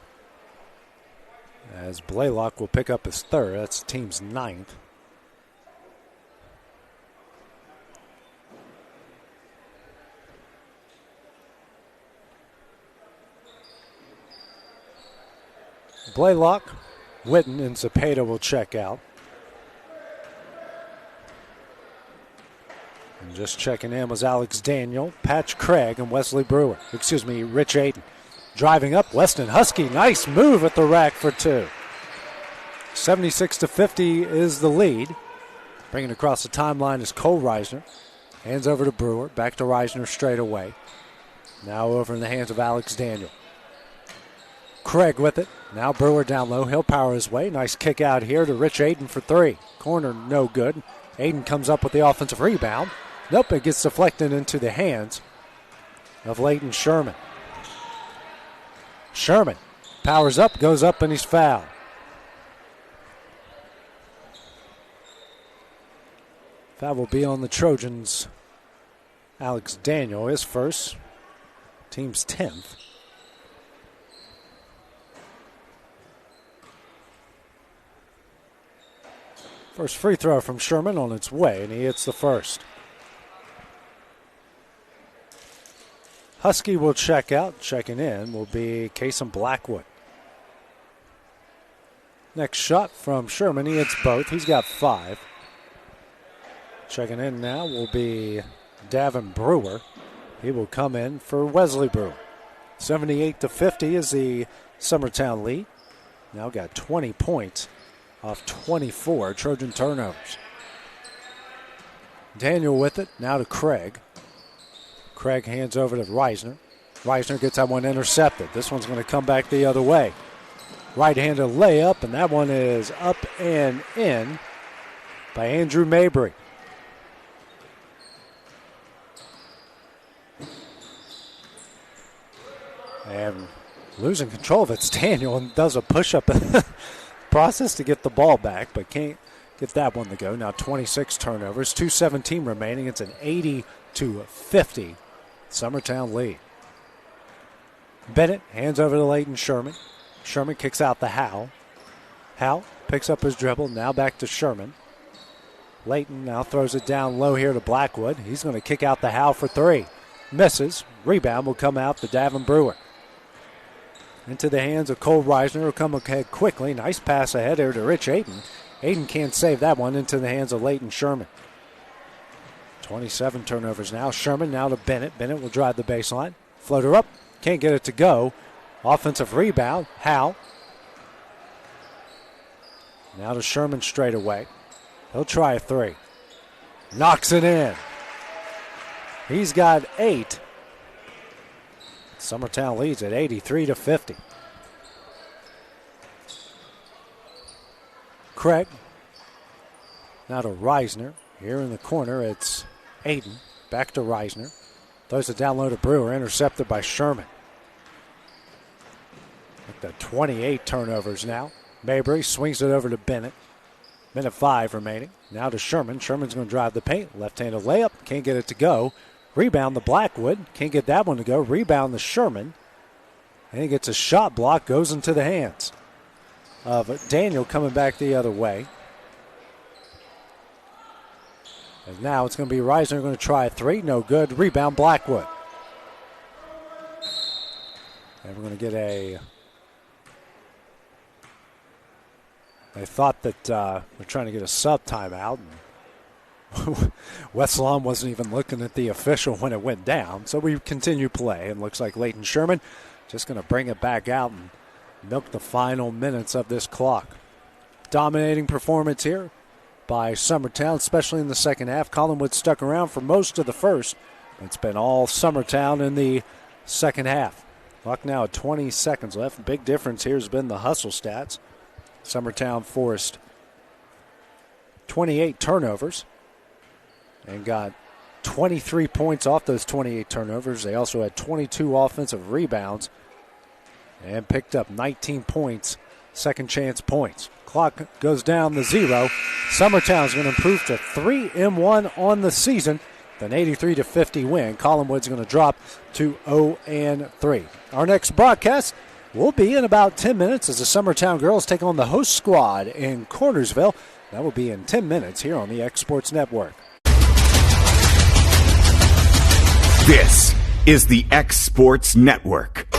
Speaker 2: as Blaylock will pick up his 3rd. That's the team's 9th. Blaylock, Witten, and Cepeda will check out. And just checking in was Alex Daniel, Patch Craig, and Wesley Brewer. Rich Aiden. Driving up, Weston Husky. Nice move at the rack for 2. 76-50 is the lead. Bringing across the timeline is Cole Reisner. Hands over to Brewer. Back to Reisner straight away. Now over in the hands of Alex Daniel. Craig with it. Now Brewer down low. He'll power his way. Nice kick out here to Rich Aiden for 3. Corner no good. Aiden comes up with the offensive rebound. Nope, it gets deflected into the hands of Leighton Sherman. Sherman powers up, goes up, and he's fouled. Foul will be on the Trojans. Alex Daniel is first. Team's 10th. First free throw from Sherman on its way, and he hits the first. Husky will check out. Checking in will be Kason Blackwood. Next shot from Sherman. He hits both. He's got 5. Checking in now will be Davin Brewer. He will come in for Wesley Brewer. 78-50 is the Summertown lead. Now got 20 points off 24 Trojan turnovers. Daniel with it. Now to Craig. Craig hands over to Reisner. Reisner gets that one intercepted. This one's going to come back the other way. Right-handed layup, and that one is up and in by Andrew Mabry. And losing control of it's Daniel, and does a push-up process to get the ball back, but can't get that one to go. Now 26 turnovers, 2:17 remaining. It's an 80-50 Summertown lead. Bennett hands over to Leighton Sherman. Sherman kicks out the Howe. Howe picks up his dribble, now back to Sherman. Leighton now throws it down low here to Blackwood. He's going to kick out the Howe for 3. Misses. Rebound will come out to Davin Brewer. Into the hands of Cole Reisner, who'll come ahead quickly. Nice pass ahead here to Rich Aiden. Aiden can't save that one. Into the hands of Leighton Sherman. 27 turnovers now. Sherman now to Bennett. Bennett will drive the baseline. Floater up. Can't get it to go. Offensive rebound. Howe. Now to Sherman straight away. He'll try a 3. Knocks it in. He's got 8. Summertown leads at 83-50. Craig. Now to Reisner. Here in the corner, it's Aiden. Back to Reisner. Throws it down low to Brewer. Intercepted by Sherman. At the 28 turnovers now. Mabry swings it over to Bennett. Minute 5 remaining. Now to Sherman. Sherman's going to drive the paint. Left-handed layup. Can't get it to go. Rebound to Blackwood. Can't get that one to go. Rebound to Sherman. And he gets a shot block. Goes into the hands of Daniel coming back the other way. And now it's going to be Reisner going to try a 3. No good. Rebound Blackwood. And we're going to get They thought that they're trying to get a sub timeout. And Westlawn wasn't even looking at the official when it went down. So we continue play. And looks like Leighton Sherman just going to bring it back out and milk the final minutes of this clock. Dominating performance here by Summertown, especially in the second half. Collinwood stuck around for most of the first. It's been all Summertown in the second half. Clock now at 20 seconds left. Big difference here has been the hustle stats. Summertown forced 28 turnovers and got 23 points off those 28 turnovers. They also had 22 offensive rebounds and picked up 19 points, second chance points. Clock goes down to 0. Summertown's going to improve to 3-1 on the season. An 83-50 win. Collinwood's going to drop to 0-3. Our next broadcast will be in about 10 minutes as the Summertown girls take on the host squad in Cornersville. That will be in 10 minutes here on the X Sports Network.
Speaker 1: This is the X Sports Network.